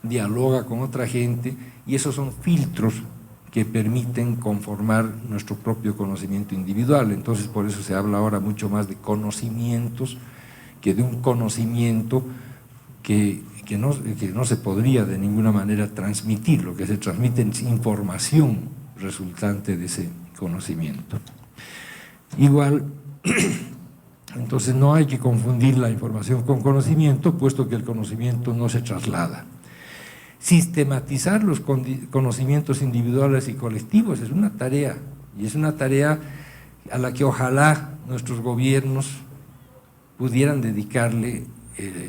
dialoga con otra gente, y esos son filtros que permiten conformar nuestro propio conocimiento individual. Entonces, por eso se habla ahora mucho más de conocimientos que de un conocimiento que no se podría de ninguna manera transmitir. Lo que se transmite es información resultante de ese conocimiento. Igual, entonces no hay que confundir la información con conocimiento, puesto que el conocimiento no se traslada. Sistematizar los conocimientos individuales y colectivos es una tarea, y es una tarea a la que ojalá nuestros gobiernos pudieran dedicarle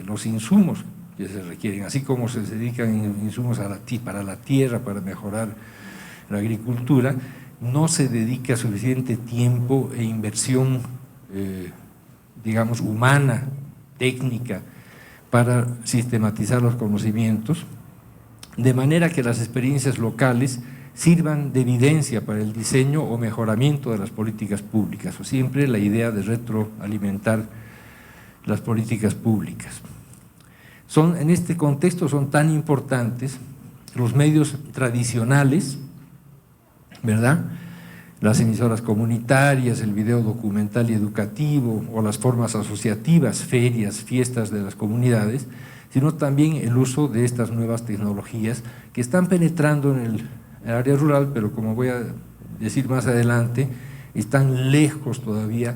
los insumos que se requieren, así como se dedican insumos para la tierra, para mejorar la agricultura, no se dedica suficiente tiempo e inversión, digamos, humana, técnica, para sistematizar los conocimientos, de manera que las experiencias locales sirvan de evidencia para el diseño o mejoramiento de las políticas públicas, o siempre la idea de retroalimentar las políticas públicas. En este contexto son tan importantes los medios tradicionales, ¿verdad?, las emisoras comunitarias, el video documental y educativo, o las formas asociativas, ferias, fiestas de las comunidades, sino también el uso de estas nuevas tecnologías que están penetrando en el área rural, pero como voy a decir más adelante, están lejos todavía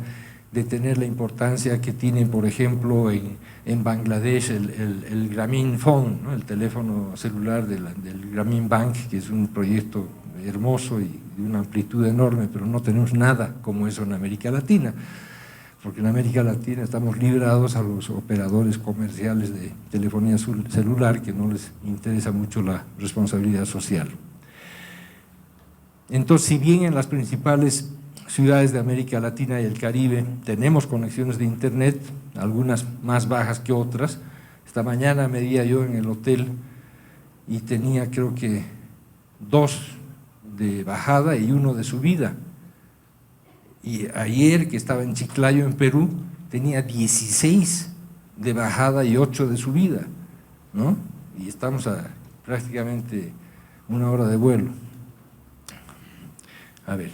de tener la importancia que tienen, por ejemplo, en Bangladesh el Grameen Phone, ¿no?, el teléfono celular del Grameen Bank, que es un proyecto hermoso y de una amplitud enorme, pero no tenemos nada como eso en América Latina, porque en América Latina estamos librados a los operadores comerciales de telefonía celular, que no les interesa mucho la responsabilidad social. Entonces, si bien en las principales ciudades de América Latina y el Caribe tenemos conexiones de internet, algunas más bajas que otras. Esta mañana medía yo en el hotel y tenía creo que 2 de bajada y 1 de subida. Y ayer que estaba en Chiclayo, en Perú, tenía 16 de bajada y 8 de subida, ¿no? Y estamos a prácticamente 1 hora de vuelo. A ver,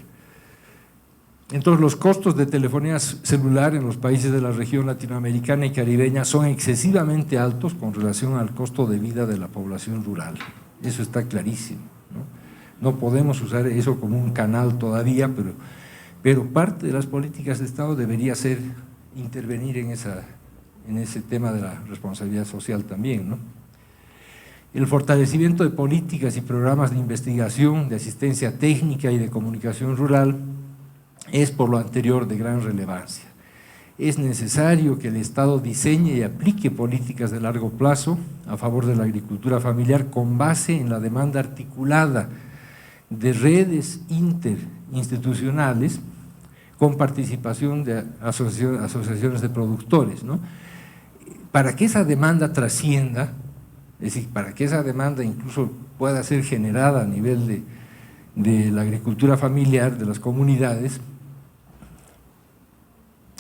entonces los costos de telefonía celular en los países de la región latinoamericana y caribeña son excesivamente altos con relación al costo de vida de la población rural. Eso está clarísimo, ¿no? No podemos usar eso como un canal todavía, pero parte de las políticas de Estado debería ser intervenir en ese tema de la responsabilidad social también, ¿no? El fortalecimiento de políticas y programas de investigación, de asistencia técnica y de comunicación rural es por lo anterior de gran relevancia. Es necesario que el Estado diseñe y aplique políticas de largo plazo a favor de la agricultura familiar con base en la demanda articulada de redes interinstitucionales con participación de asociaciones de productores, ¿no? Para que esa demanda trascienda, es decir, para que esa demanda incluso pueda ser generada a nivel de la agricultura familiar, de las comunidades,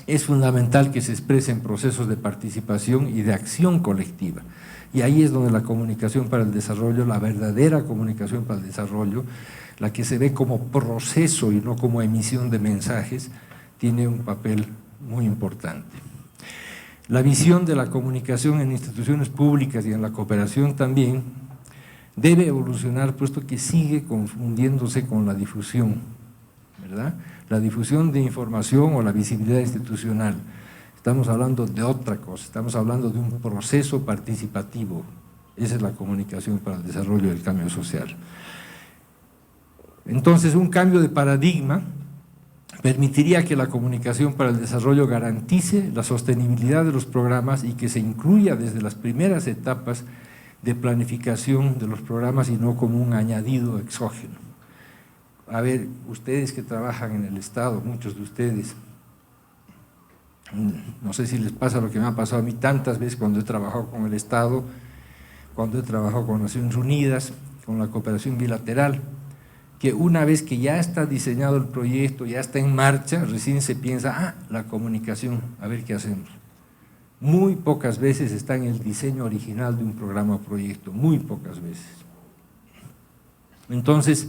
es fundamental que se expresen procesos de participación y de acción colectiva. Y ahí es donde la comunicación para el desarrollo, la verdadera comunicación para el desarrollo, la que se ve como proceso y no como emisión de mensajes, tiene un papel muy importante. La visión de la comunicación en instituciones públicas y en la cooperación también debe evolucionar, puesto que sigue confundiéndose con la difusión, ¿verdad? La difusión de información o la visibilidad institucional. Estamos hablando de otra cosa, estamos hablando de un proceso participativo. Esa es la comunicación para el desarrollo del cambio social. Entonces, un cambio de paradigma permitiría que la comunicación para el desarrollo garantice la sostenibilidad de los programas y que se incluya desde las primeras etapas de planificación de los programas y no como un añadido exógeno. A ver, ustedes que trabajan en el Estado, muchos de ustedes, no sé si les pasa lo que me ha pasado a mí tantas veces cuando he trabajado con el Estado, cuando he trabajado con Naciones Unidas, con la cooperación bilateral, que una vez que ya está diseñado el proyecto, ya está en marcha, recién se piensa, la comunicación, a ver qué hacemos. Muy pocas veces está en el diseño original de un programa o proyecto, muy pocas veces. Entonces,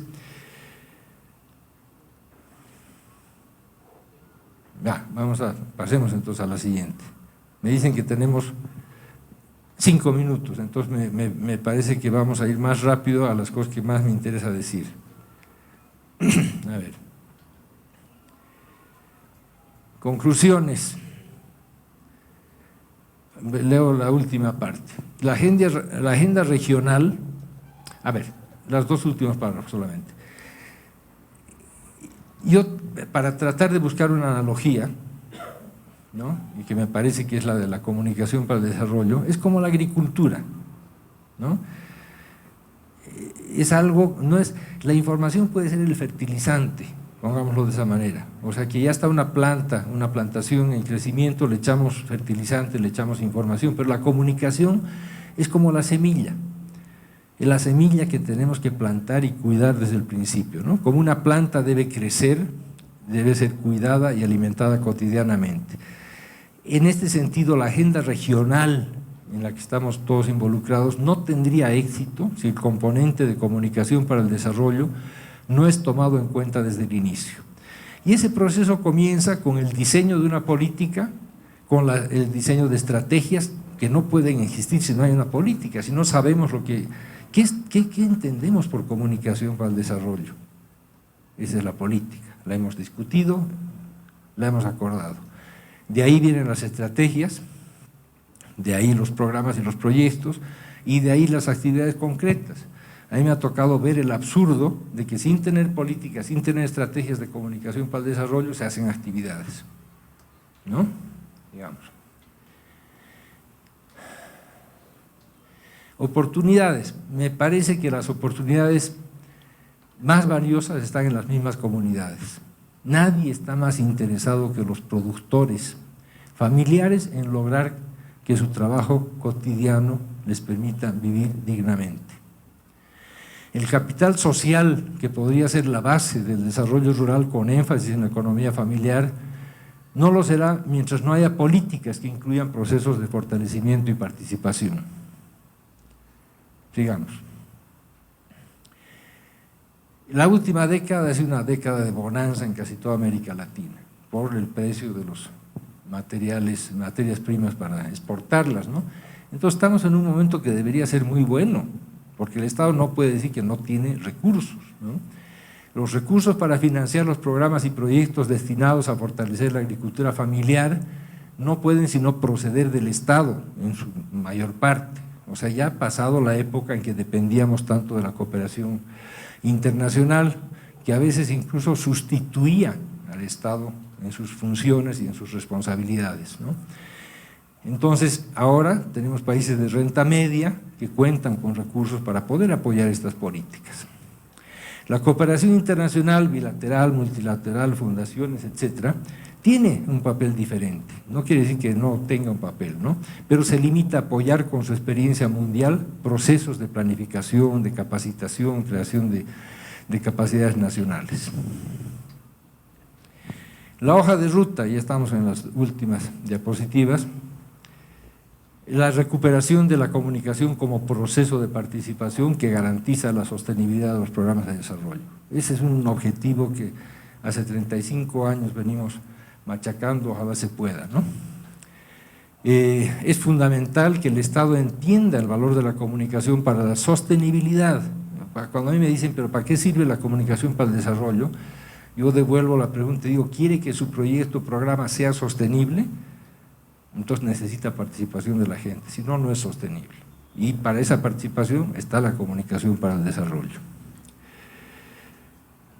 pasemos entonces a la siguiente. Me dicen que tenemos 5 minutos, entonces me parece que vamos a ir más rápido a las cosas que más me interesa decir. A ver. Conclusiones. Leo la última parte. La agenda regional, a ver, los 2 últimos párrafos solamente. Yo, para tratar de buscar una analogía, ¿no?, y que me parece que es la de la comunicación para el desarrollo, es como la agricultura, ¿no? Es algo, no es, la información puede ser el fertilizante, pongámoslo de esa manera, o sea que ya está una plantación en crecimiento, le echamos fertilizante, le echamos información, pero la comunicación es como la semilla que tenemos que plantar y cuidar desde el principio, ¿no? Como una planta debe crecer, debe ser cuidada y alimentada cotidianamente. En este sentido, la agenda regional en la que estamos todos involucrados no tendría éxito si el componente de comunicación para el desarrollo no es tomado en cuenta desde el inicio. Y ese proceso comienza con el diseño de una política, con el diseño de estrategias que no pueden existir si no hay una política, si no sabemos ¿qué entendemos por comunicación para el desarrollo? Esa es la política, la hemos discutido, la hemos acordado. De ahí vienen las estrategias, de ahí los programas y los proyectos, y de ahí las actividades concretas. A mí me ha tocado ver el absurdo de que sin tener políticas, sin tener estrategias de comunicación para el desarrollo, se hacen actividades, ¿no? Digamos. Oportunidades. Me parece que las oportunidades más valiosas están en las mismas comunidades. Nadie está más interesado que los productores familiares en lograr que su trabajo cotidiano les permita vivir dignamente. El capital social, que podría ser la base del desarrollo rural con énfasis en la economía familiar, no lo será mientras no haya políticas que incluyan procesos de fortalecimiento y participación. Sigamos. La última década es una década de bonanza en casi toda América Latina, por el precio de los materias primas para exportarlas, ¿no? Entonces estamos en un momento que debería ser muy bueno, porque el Estado no puede decir que no tiene recursos, ¿no? Los recursos para financiar los programas y proyectos destinados a fortalecer la agricultura familiar no pueden sino proceder del Estado en su mayor parte. O sea, ya ha pasado la época en que dependíamos tanto de la cooperación internacional, que a veces incluso sustituía al Estado en sus funciones y en sus responsabilidades, ¿no? Entonces, ahora tenemos países de renta media que cuentan con recursos para poder apoyar estas políticas. La cooperación internacional, bilateral, multilateral, fundaciones, etcétera, tiene un papel diferente. No quiere decir que no tenga un papel, ¿no? Pero se limita a apoyar con su experiencia mundial procesos de planificación, de capacitación, creación de capacidades nacionales. La hoja de ruta, ya estamos en las últimas diapositivas. La recuperación de la comunicación como proceso de participación que garantiza la sostenibilidad de los programas de desarrollo. Ese es un objetivo que hace 35 años venimos machacando, ojalá se pueda, ¿no? Es fundamental que el Estado entienda el valor de la comunicación para la sostenibilidad. Cuando a mí me dicen, pero ¿para qué sirve la comunicación para el desarrollo? Yo devuelvo la pregunta y digo, ¿quiere que su proyecto o programa sea sostenible? Entonces necesita participación de la gente, si no, no es sostenible. Y para esa participación está la comunicación para el desarrollo.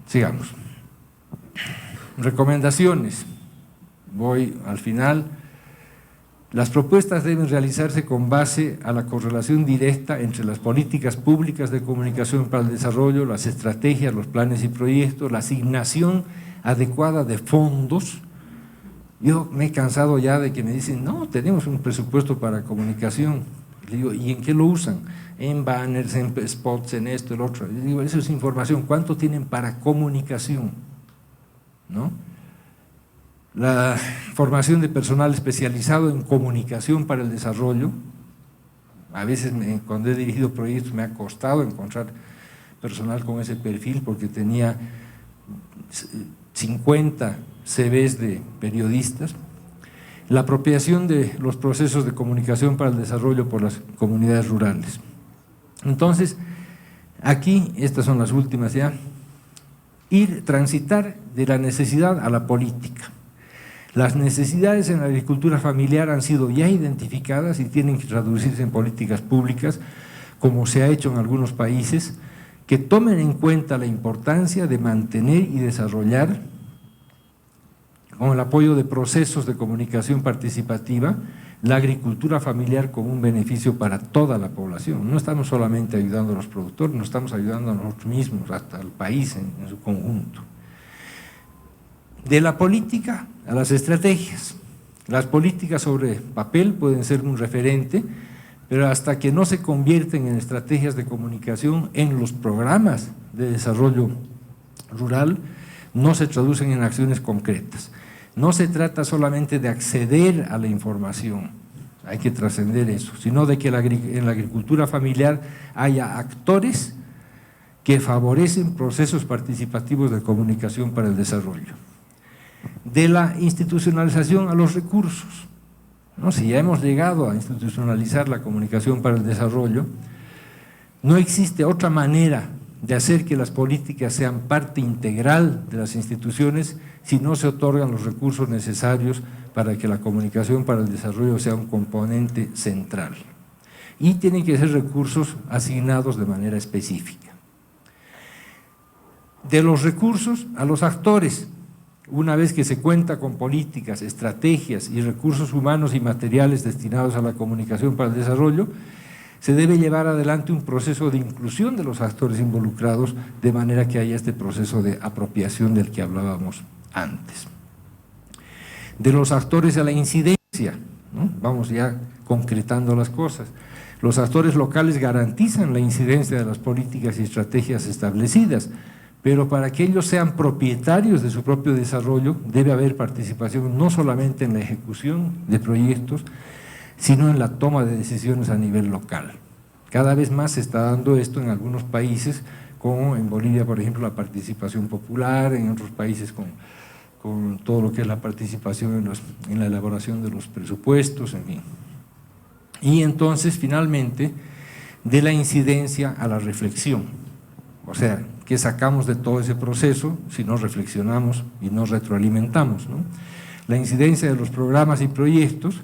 Sigamos. Recomendaciones. Voy al final. Las propuestas deben realizarse con base a la correlación directa entre las políticas públicas de comunicación para el desarrollo, las estrategias, los planes y proyectos, la asignación adecuada de fondos. Yo me he cansado ya de que me dicen, no, tenemos un presupuesto para comunicación. Le digo, ¿y en qué lo usan? En banners, en spots, en esto, el otro. Le digo, eso es información. ¿Cuánto tienen para comunicación? ¿No? La formación de personal especializado en comunicación para el desarrollo. A veces cuando he dirigido proyectos me ha costado encontrar personal con ese perfil porque tenía 50 CVs de periodistas. La apropiación de los procesos de comunicación para el desarrollo por las comunidades rurales. Entonces, aquí, estas son las últimas ya, transitar de la necesidad a la política. Las necesidades en la agricultura familiar han sido ya identificadas y tienen que traducirse en políticas públicas, como se ha hecho en algunos países, que tomen en cuenta la importancia de mantener y desarrollar, con el apoyo de procesos de comunicación participativa, la agricultura familiar como un beneficio para toda la población. No estamos solamente ayudando a los productores, nos estamos ayudando a nosotros mismos, hasta al país en su conjunto. De la política a las estrategias. Las políticas sobre papel pueden ser un referente, pero hasta que no se convierten en estrategias de comunicación en los programas de desarrollo rural, no se traducen en acciones concretas. No se trata solamente de acceder a la información, hay que trascender eso, sino de que en la agricultura familiar haya actores que favorecen procesos participativos de comunicación para el desarrollo. De la institucionalización a los recursos, ¿no? Si ya hemos llegado a institucionalizar la comunicación para el desarrollo, no existe otra manera de hacer que las políticas sean parte integral de las instituciones si no se otorgan los recursos necesarios para que la comunicación para el desarrollo sea un componente central. Y tienen que ser recursos asignados de manera específica. De los recursos a los actores, una vez que se cuenta con políticas, estrategias y recursos humanos y materiales destinados a la comunicación para el desarrollo, se debe llevar adelante un proceso de inclusión de los actores involucrados de manera que haya este proceso de apropiación del que hablábamos antes. De los actores a la incidencia, ¿no? Vamos ya concretando las cosas. Los actores locales garantizan la incidencia de las políticas y estrategias establecidas, pero para que ellos sean propietarios de su propio desarrollo debe haber participación no solamente en la ejecución de proyectos, sino en la toma de decisiones a nivel local. Cada vez más se está dando esto en algunos países, como en Bolivia, por ejemplo, la participación popular, en otros países con todo lo que es la participación en la elaboración de los presupuestos, en fin. Y entonces, finalmente, de la incidencia a la reflexión. O sea, ¿qué sacamos de todo ese proceso si no reflexionamos y nos retroalimentamos, ¿no? La incidencia de los programas y proyectos,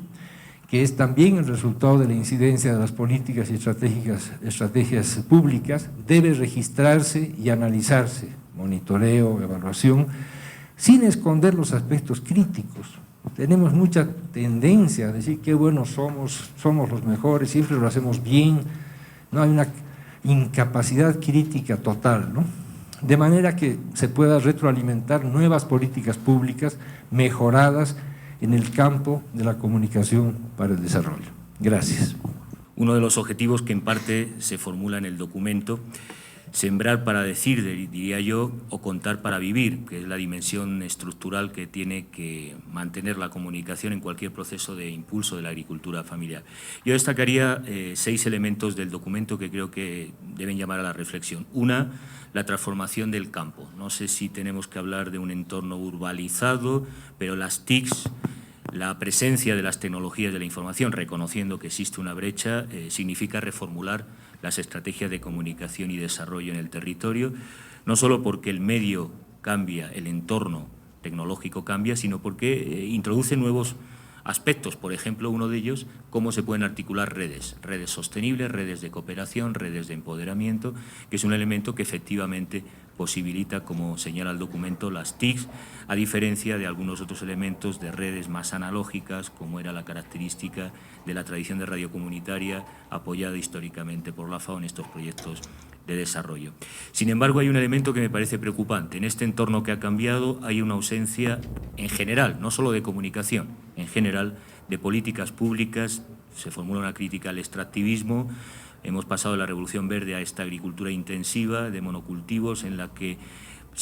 que es también el resultado de la incidencia de las políticas y estrategias públicas, debe registrarse y analizarse, monitoreo, evaluación, sin esconder los aspectos críticos. Tenemos mucha tendencia a decir qué buenos somos los mejores, siempre lo hacemos bien, no hay una incapacidad crítica total, ¿no? De manera que se pueda retroalimentar nuevas políticas públicas mejoradas en el campo de la comunicación para el desarrollo. Gracias. Uno de los objetivos que en parte se formula en el documento, sembrar para decir, diría yo, o contar para vivir, que es la dimensión estructural que tiene que mantener la comunicación en cualquier proceso de impulso de la agricultura familiar. Yo destacaría 6 elementos del documento que creo que deben llamar a la reflexión. Una, la transformación del campo. No sé si tenemos que hablar de un entorno urbanizado, pero las TICs, la presencia de las tecnologías de la información, reconociendo que existe una brecha, significa reformular las estrategias de comunicación y desarrollo en el territorio, no solo porque el medio cambia, el entorno tecnológico cambia, sino porque introduce nuevos aspectos. Por ejemplo, uno de ellos, cómo se pueden articular redes sostenibles, redes de cooperación, redes de empoderamiento, que es un elemento que efectivamente posibilita, como señala el documento, las TICs, a diferencia de algunos otros elementos de redes más analógicas, como era la característica de la tradición de radio comunitaria apoyada históricamente por la FAO en estos proyectos de desarrollo. Sin embargo, hay un elemento que me parece preocupante. En este entorno que ha cambiado hay una ausencia en general, no solo de comunicación, en general de políticas públicas. Se formula una crítica al extractivismo. Hemos pasado de la revolución verde a esta agricultura intensiva de monocultivos en la que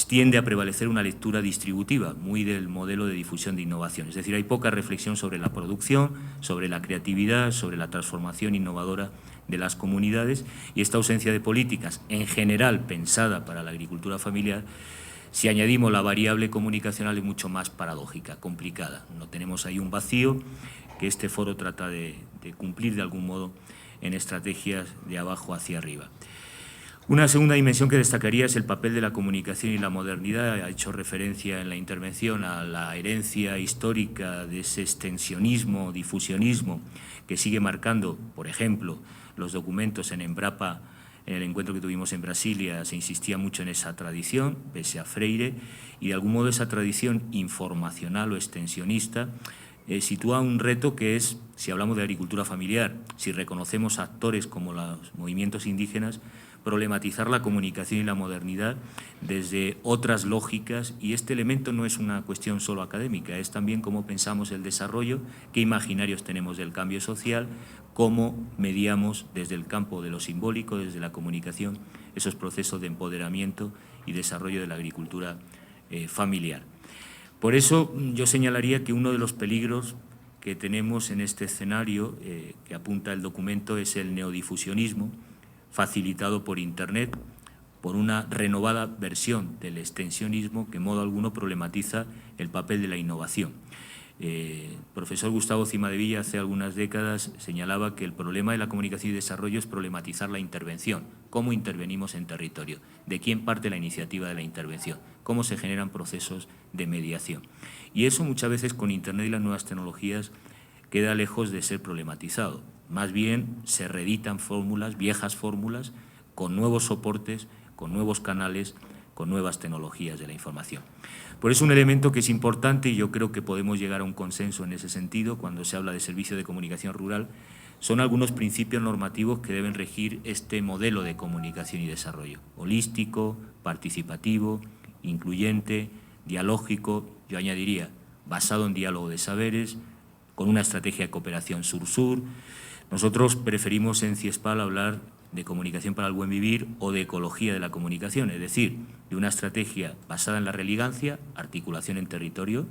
tiende a prevalecer una lectura distributiva, muy del modelo de difusión de innovación. Es decir, hay poca reflexión sobre la producción, sobre la creatividad, sobre la transformación innovadora de las comunidades, y esta ausencia de políticas en general pensada para la agricultura familiar, si añadimos la variable comunicacional, es mucho más paradójica, complicada. No tenemos ahí un vacío que este foro trata de cumplir de algún modo en estrategias de abajo hacia arriba. Una segunda dimensión que destacaría es el papel de la comunicación y la modernidad. Ha hecho referencia en la intervención a la herencia histórica de ese extensionismo, difusionismo, que sigue marcando, por ejemplo, los documentos en Embrapa. En el encuentro que tuvimos en Brasilia se insistía mucho en esa tradición, pese a Freire, y de algún modo esa tradición informacional o extensionista sitúa un reto que es, si hablamos de agricultura familiar, si reconocemos actores como los movimientos indígenas, problematizar la comunicación y la modernidad desde otras lógicas, y este elemento no es una cuestión solo académica, es también cómo pensamos el desarrollo, qué imaginarios tenemos del cambio social, cómo mediamos desde el campo de lo simbólico, desde la comunicación, esos procesos de empoderamiento y desarrollo de la agricultura familiar. Por eso yo señalaría que uno de los peligros que tenemos en este escenario que apunta el documento es el neodifusionismo, facilitado por Internet, por una renovada versión del extensionismo que en modo alguno problematiza el papel de la innovación. El profesor Gustavo Cimadevilla hace algunas décadas señalaba que el problema de la comunicación y desarrollo es problematizar la intervención, cómo intervenimos en territorio, de quién parte la iniciativa de la intervención, cómo se generan procesos de mediación. Y eso muchas veces con Internet y las nuevas tecnologías queda lejos de ser problematizado. Más bien se reeditan fórmulas, viejas fórmulas, con nuevos soportes, con nuevos canales, con nuevas tecnologías de la información. Por eso un elemento que es importante, y yo creo que podemos llegar a un consenso en ese sentido cuando se habla de servicio de comunicación rural, son algunos principios normativos que deben regir este modelo de comunicación y desarrollo: holístico, participativo, incluyente, dialógico, yo añadiría, basado en diálogo de saberes, con una estrategia de cooperación sur-sur. Nosotros preferimos en CIESPAL hablar de comunicación para el buen vivir o de ecología de la comunicación, es decir, de una estrategia basada en la religancia, articulación en territorio,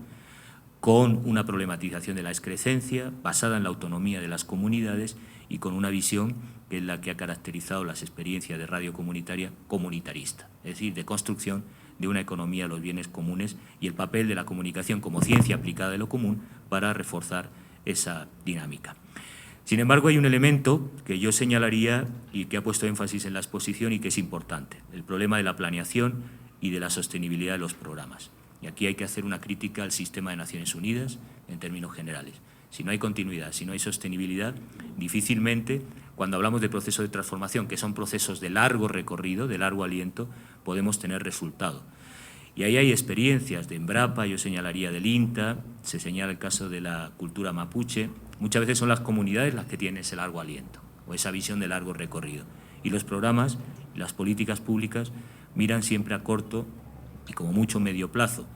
con una problematización de la excrescencia, basada en la autonomía de las comunidades y con una visión que es la que ha caracterizado las experiencias de radio comunitaria comunitarista, es decir, de construcción de una economía de los bienes comunes y el papel de la comunicación como ciencia aplicada de lo común para reforzar esa dinámica. Sin embargo, hay un elemento que yo señalaría y que ha puesto énfasis en la exposición y que es importante, el problema de la planeación y de la sostenibilidad de los programas. Y aquí hay que hacer una crítica al sistema de Naciones Unidas en términos generales. Si no hay continuidad, si no hay sostenibilidad, difícilmente, cuando hablamos de procesos de transformación, que son procesos de largo recorrido, de largo aliento, podemos tener resultado. Y ahí hay experiencias de Embrapa, yo señalaría del INTA, se señala el caso de la cultura mapuche. Muchas veces son las comunidades las que tienen ese largo aliento o esa visión de largo recorrido. Y los programas, las políticas públicas, miran siempre a corto y como mucho medio plazo.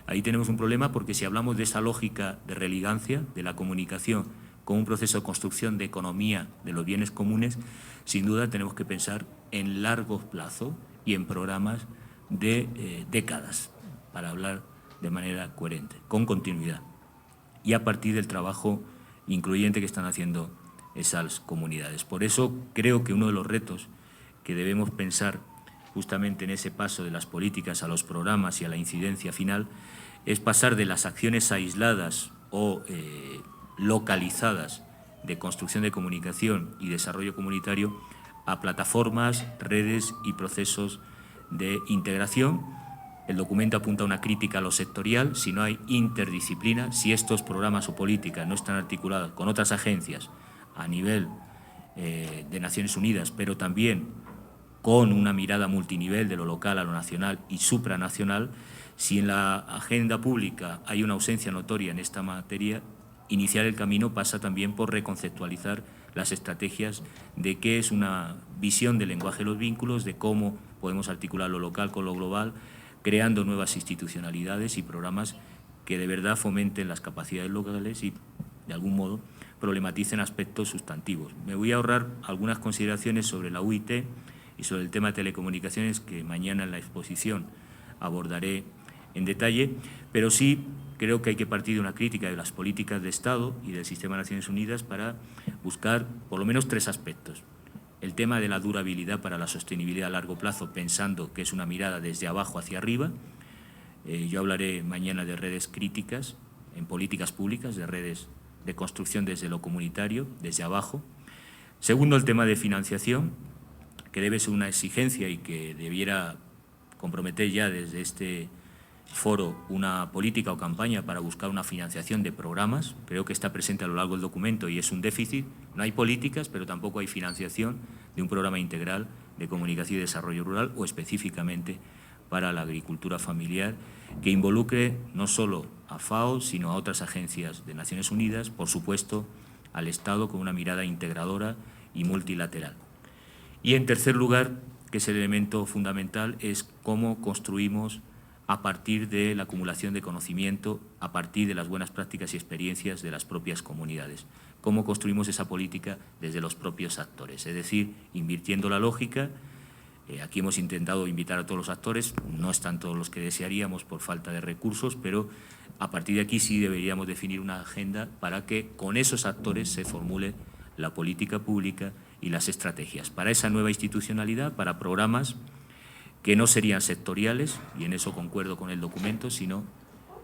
Ahí tenemos un problema porque si hablamos de esa lógica de religancia, de la comunicación, como un proceso de construcción de economía de los bienes comunes, sin duda tenemos que pensar en largo plazo y en programas de décadas, para hablar de manera coherente, con continuidad, y a partir del trabajo incluyente que están haciendo esas comunidades. Por eso creo que uno de los retos que debemos pensar justamente en ese paso de las políticas a los programas y a la incidencia final es pasar de las acciones aisladas o localizadas de construcción de comunicación y desarrollo comunitario a plataformas, redes y procesos de integración. El documento apunta a una crítica a lo sectorial. Si no hay interdisciplina, si estos programas o políticas no están articuladas con otras agencias a nivel de Naciones Unidas, pero también con una mirada multinivel de lo local a lo nacional y supranacional, si en la agenda pública hay una ausencia notoria en esta materia, iniciar el camino pasa también por reconceptualizar las estrategias de qué es una visión del lenguaje de los vínculos, de cómo podemos articular lo local con lo global, creando nuevas institucionalidades y programas que de verdad fomenten las capacidades locales y, de algún modo, problematicen aspectos sustantivos. Me voy a ahorrar algunas consideraciones sobre la UIT y sobre el tema de telecomunicaciones que mañana en la exposición abordaré en detalle, pero sí creo que hay que partir de una crítica de las políticas de Estado y del sistema de Naciones Unidas para buscar por lo menos tres aspectos. El tema de la durabilidad para la sostenibilidad a largo plazo, pensando que es una mirada desde abajo hacia arriba. Yo hablaré mañana de redes críticas en políticas públicas, de redes de construcción desde lo comunitario, desde abajo. Segundo, el tema de financiación, que debe ser una exigencia y que debiera comprometer ya desde este foro una política o campaña para buscar una financiación de programas. Creo que está presente a lo largo del documento y es un déficit. No hay políticas, pero tampoco hay financiación de un programa integral de comunicación y desarrollo rural o específicamente para la agricultura familiar que involucre no solo a FAO, sino a otras agencias de Naciones Unidas, por supuesto, al Estado con una mirada integradora y multilateral. Y en tercer lugar, que es el elemento fundamental, es cómo construimos a partir de la acumulación de conocimiento, a partir de las buenas prácticas y experiencias de las propias comunidades. Cómo construimos esa política desde los propios actores, es decir, invirtiendo la lógica. Aquí hemos intentado invitar a todos los actores, no están todos los que desearíamos por falta de recursos, pero a partir de aquí sí deberíamos definir una agenda para que con esos actores se formule la política pública y las estrategias para esa nueva institucionalidad, para programas que no serían sectoriales, y en eso concuerdo con el documento, sino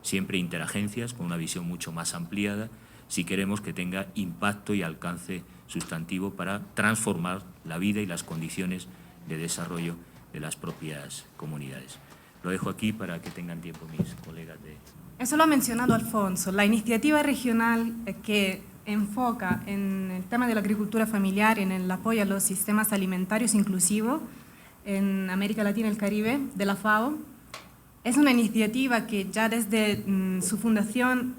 siempre interagencias, con una visión mucho más ampliada, si queremos que tenga impacto y alcance sustantivo para transformar la vida y las condiciones de desarrollo de las propias comunidades. Lo dejo aquí para que tengan tiempo mis colegas de... Eso lo ha mencionado Alfonso, la iniciativa regional que enfoca en el tema de la agricultura familiar, en el apoyo a los sistemas alimentarios inclusivos en América Latina y el Caribe, de la FAO, es una iniciativa que ya desde su fundación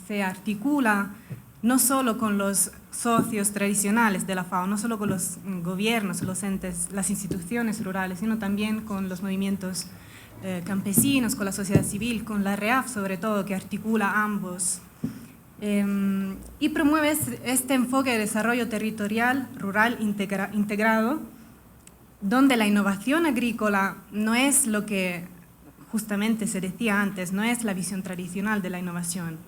se articula no solo con los socios tradicionales de la FAO, no solo con los gobiernos, los entes, las instituciones rurales, sino también con los movimientos campesinos, con la sociedad civil, con la REAF sobre todo, que articula ambos. Y promueve este enfoque de desarrollo territorial, rural, integrado, donde la innovación agrícola no es lo que justamente se decía antes, no es la visión tradicional de la innovación,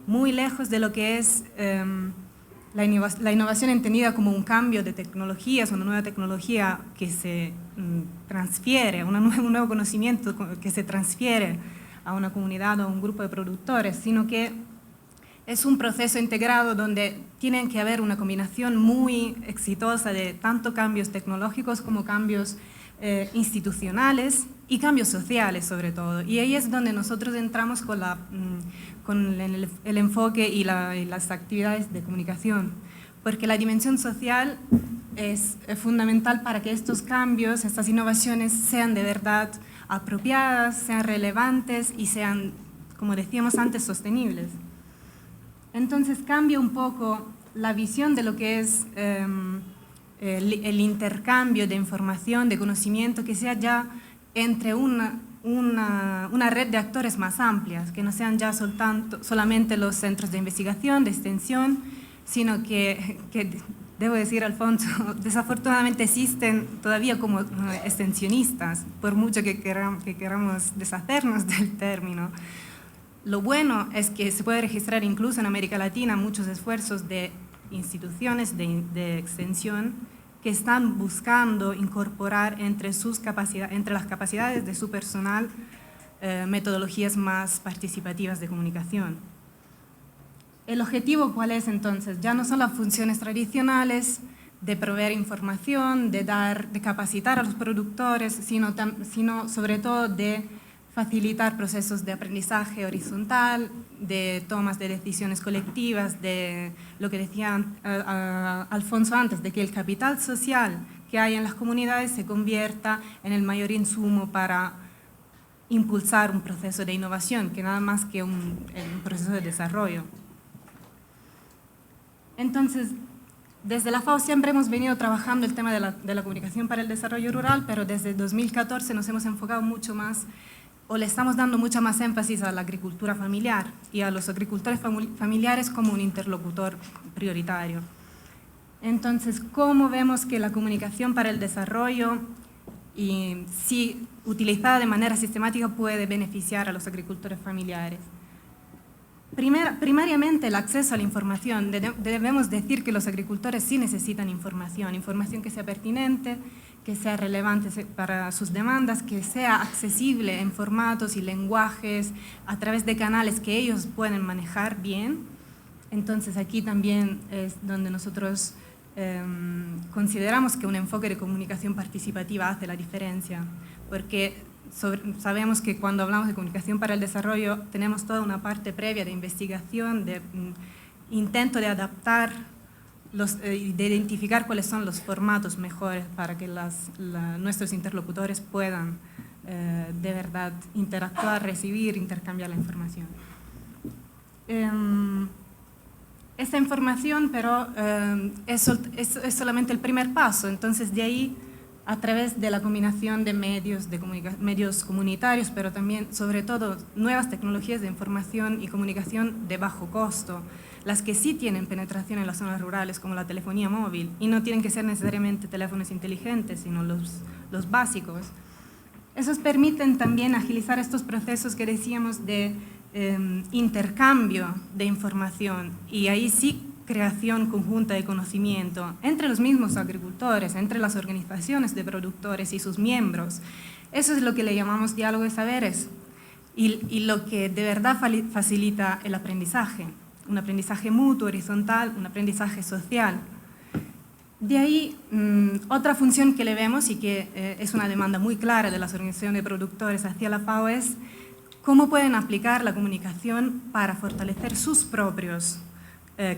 muy lejos de lo que es la innovación entendida como un cambio de tecnologías, una nueva tecnología que se transfiere, un nuevo conocimiento que se transfiere a una comunidad o a un grupo de productores, sino que es un proceso integrado donde tiene que haber una combinación muy exitosa de tanto cambios tecnológicos como cambios institucionales y cambios sociales sobre todo. Y ahí es donde nosotros entramos con el enfoque y las actividades de comunicación, porque la dimensión social es fundamental para que estos cambios, estas innovaciones sean de verdad apropiadas, sean relevantes y sean, como decíamos antes, sostenibles. Entonces cambia un poco la visión de lo que es el intercambio de información, de conocimiento, que sea ya entre una red de actores más amplias, que no sean ya solamente los centros de investigación, de extensión, sino que debo decir, Alfonso, desafortunadamente existen todavía como extensionistas, por mucho que queramos deshacernos del término. Lo bueno es que se puede registrar incluso en América Latina muchos esfuerzos de instituciones de extensión que están buscando incorporar entre las capacidades de su personal metodologías más participativas de comunicación. ¿El objetivo cuál es entonces? Ya no son las funciones tradicionales de proveer información, de capacitar a los productores, sino sobre todo de facilitar procesos de aprendizaje horizontal, de tomas de decisiones colectivas, de lo que decía Alfonso antes, de que el capital social que hay en las comunidades se convierta en el mayor insumo para impulsar un proceso de innovación, que nada más que un proceso de desarrollo. Entonces, desde la FAO siempre hemos venido trabajando el tema de la comunicación para el desarrollo rural, pero desde 2014 nos hemos enfocado mucho más, o le estamos dando mucha más énfasis a la agricultura familiar y a los agricultores familiares como un interlocutor prioritario. Entonces, ¿cómo vemos que la comunicación para el desarrollo, y si utilizada de manera sistemática, puede beneficiar a los agricultores familiares? Primariamente el acceso a la información. Debemos decir que los agricultores sí necesitan información que sea pertinente, que sea relevante para sus demandas, que sea accesible en formatos y lenguajes a través de canales que ellos pueden manejar bien. Entonces aquí también es donde nosotros consideramos que un enfoque de comunicación participativa hace la diferencia, porque sabemos que cuando hablamos de comunicación para el desarrollo tenemos toda una parte previa de investigación, de intento de adaptar, de identificar cuáles son los formatos mejores para que nuestros interlocutores puedan de verdad interactuar, recibir, intercambiar la información. Esta información, pero es solamente el primer paso, entonces de ahí, a través de la combinación de medios comunitarios, pero también, sobre todo, nuevas tecnologías de información y comunicación de bajo costo, las que sí tienen penetración en las zonas rurales, como la telefonía móvil, y no tienen que ser necesariamente teléfonos inteligentes, sino los básicos. Esos permiten también agilizar estos procesos que decíamos de intercambio de información, y ahí sí creación conjunta de conocimiento entre los mismos agricultores, entre las organizaciones de productores y sus miembros. Eso es lo que le llamamos diálogo de saberes y lo que de verdad facilita el aprendizaje, un aprendizaje mutuo, horizontal, un aprendizaje social. De ahí, otra función que le vemos y que es una demanda muy clara de las organizaciones de productores hacia la FAO es cómo pueden aplicar la comunicación para fortalecer sus propios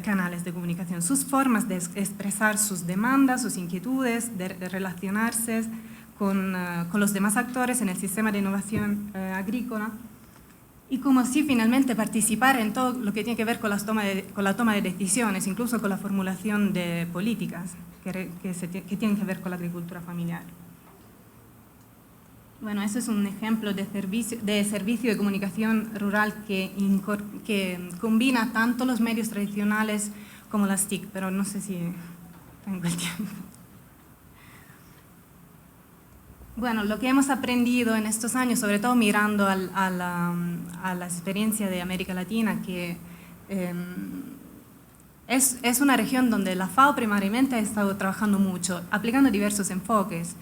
canales de comunicación, sus formas de expresar sus demandas, sus inquietudes, de relacionarse con los demás actores en el sistema de innovación agrícola, y como si finalmente participar en todo lo que tiene que ver con la toma de decisiones, incluso con la formulación de políticas que tienen que ver con la agricultura familiar. Bueno, eso es un ejemplo de servicio de comunicación rural que combina tanto los medios tradicionales como las TIC, pero no sé si tengo el tiempo. Bueno, lo que hemos aprendido en estos años, sobre todo mirando a la experiencia de América Latina, que es una región donde la FAO primariamente ha estado trabajando mucho, aplicando diversos enfoques.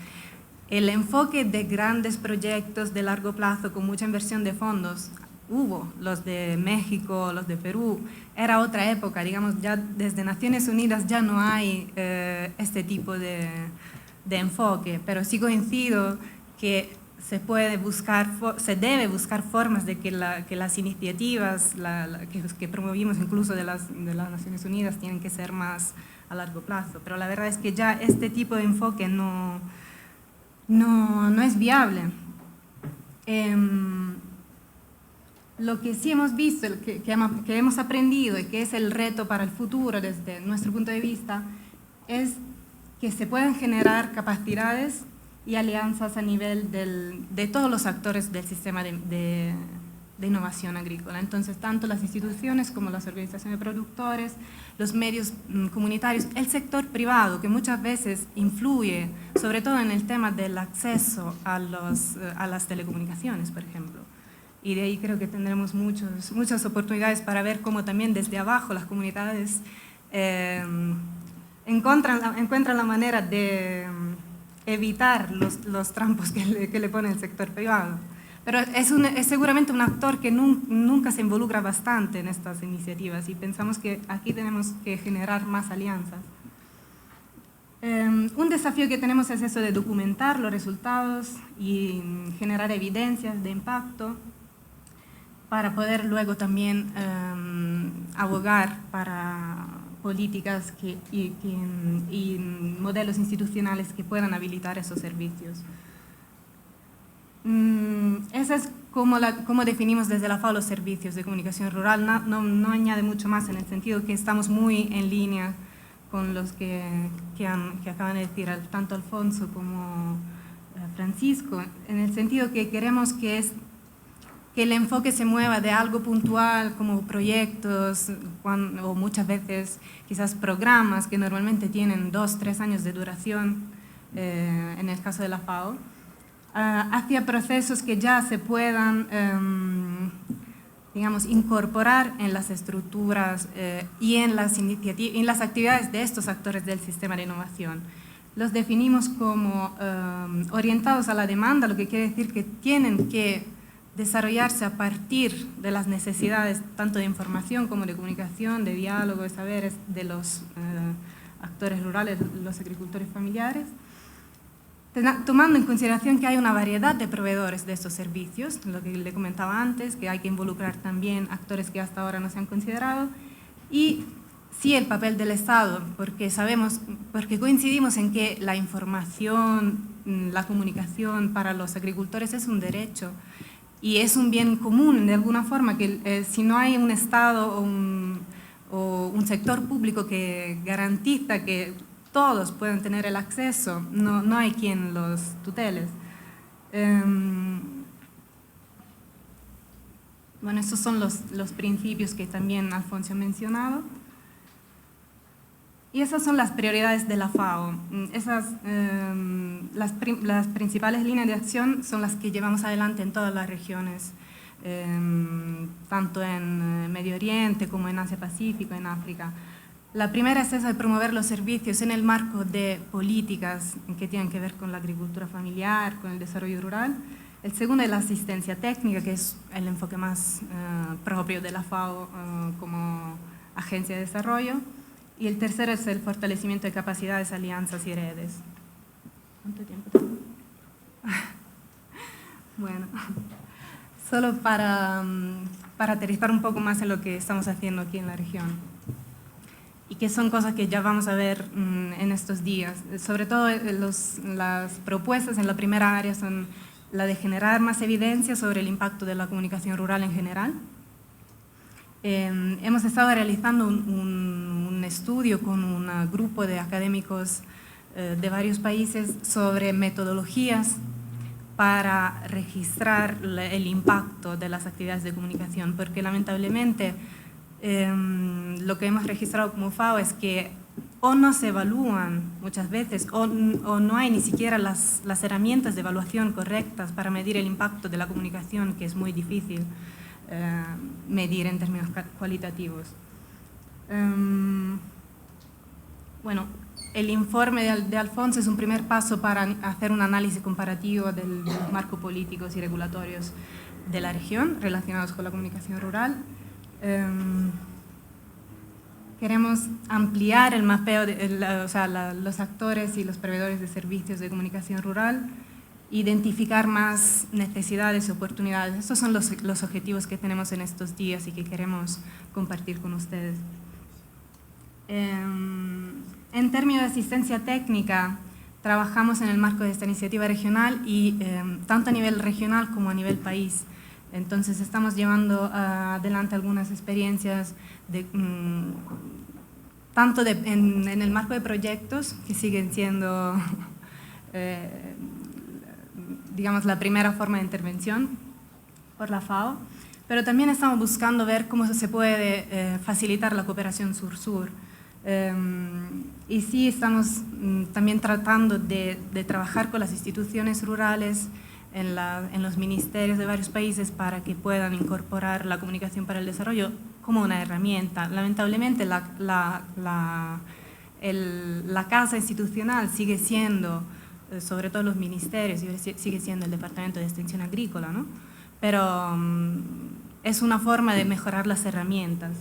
El enfoque de grandes proyectos de largo plazo con mucha inversión de fondos, hubo los de México, los de Perú, era otra época, digamos, ya desde Naciones Unidas ya no hay este tipo de enfoque, pero sí coincido que se debe buscar formas de que las iniciativas que promovimos incluso de las Naciones Unidas tienen que ser más a largo plazo, pero la verdad es que ya este tipo de enfoque no es viable. Lo que sí hemos visto, que hemos aprendido y que es el reto para el futuro desde nuestro punto de vista, es que se pueden generar capacidades y alianzas a nivel de todos los actores del sistema de innovación agrícola. Entonces, tanto las instituciones como las organizaciones de productores, los medios comunitarios, el sector privado, que muchas veces influye, sobre todo en el tema del acceso a las telecomunicaciones, por ejemplo. Y de ahí creo que tendremos muchas oportunidades para ver cómo también desde abajo las comunidades encuentran la manera de evitar los trampos que le pone el sector privado. Pero es seguramente un actor que nunca se involucra bastante en estas iniciativas y pensamos que aquí tenemos que generar más alianzas. Un desafío que tenemos es eso de documentar los resultados y generar evidencias de impacto para poder luego también abogar para políticas y modelos institucionales que puedan habilitar esos servicios. Esa es como definimos desde la FAO los servicios de comunicación rural. No añade mucho más en el sentido que estamos muy en línea con los que acaban de decir tanto Alfonso como Francisco, en el sentido que queremos que el enfoque se mueva de algo puntual como proyectos o muchas veces quizás programas que normalmente tienen 2-3 años de duración en el caso de la FAO, hacia procesos que ya se puedan digamos, incorporar en las estructuras y en las actividades de estos actores del sistema de innovación. Los definimos como orientados a la demanda, lo que quiere decir que tienen que desarrollarse a partir de las necesidades tanto de información como de comunicación, de diálogo, de saberes de los actores rurales, los agricultores familiares, tomando en consideración que hay una variedad de proveedores de estos servicios, lo que le comentaba antes, que hay que involucrar también actores que hasta ahora no se han considerado, y sí el papel del Estado, porque coincidimos en que la información, la comunicación para los agricultores es un derecho y es un bien común de alguna forma, que si no hay un Estado o un sector público que garantiza que todos pueden tener el acceso, no hay quien los tutele. Bueno, estos son los principios que también Alfonso ha mencionado. Y esas son las prioridades de la FAO. Las principales líneas de acción son las que llevamos adelante en todas las regiones, tanto en Medio Oriente como en Asia-Pacífico, en África. La primera es esa de promover los servicios en el marco de políticas que tienen que ver con la agricultura familiar, con el desarrollo rural. El segundo es la asistencia técnica, que es el enfoque más propio de la FAO como agencia de desarrollo. Y el tercero es el fortalecimiento de capacidades, alianzas y redes. ¿Cuánto tiempo tengo? Bueno, solo para aterrizar un poco más en lo que estamos haciendo aquí en la región. Y que son cosas que ya vamos a ver en estos días. Sobre todo las propuestas en la primera área son la de generar más evidencia sobre el impacto de la comunicación rural en general. Hemos estado realizando un estudio con un grupo de académicos de varios países sobre metodologías para registrar el impacto de las actividades de comunicación, porque lamentablemente lo que hemos registrado como FAO es que o no se evalúan muchas veces o no hay ni siquiera las herramientas de evaluación correctas para medir el impacto de la comunicación, que es muy difícil medir en términos cualitativos. Bueno, el informe de Alfonso es un primer paso para hacer un análisis comparativo de los marcos políticos y regulatorios de la región relacionados con la comunicación rural. Queremos ampliar el mapeo de los actores y los proveedores de servicios de comunicación rural, identificar más necesidades y oportunidades. Estos son los objetivos que tenemos en estos días y que queremos compartir con ustedes. En términos de asistencia técnica, trabajamos en el marco de esta iniciativa regional y tanto a nivel regional como a nivel país. Entonces estamos llevando adelante algunas experiencias tanto en el marco de proyectos que siguen siendo digamos la primera forma de intervención por la FAO, pero también estamos buscando ver cómo se puede facilitar la cooperación sur-sur. Y sí estamos también tratando de trabajar con las instituciones rurales en los ministerios de varios países para que puedan incorporar la comunicación para el desarrollo como una herramienta. Lamentablemente la casa institucional sigue siendo, sobre todo los ministerios, sigue siendo el Departamento de Extensión Agrícola, ¿no? Pero es una forma de mejorar las herramientas.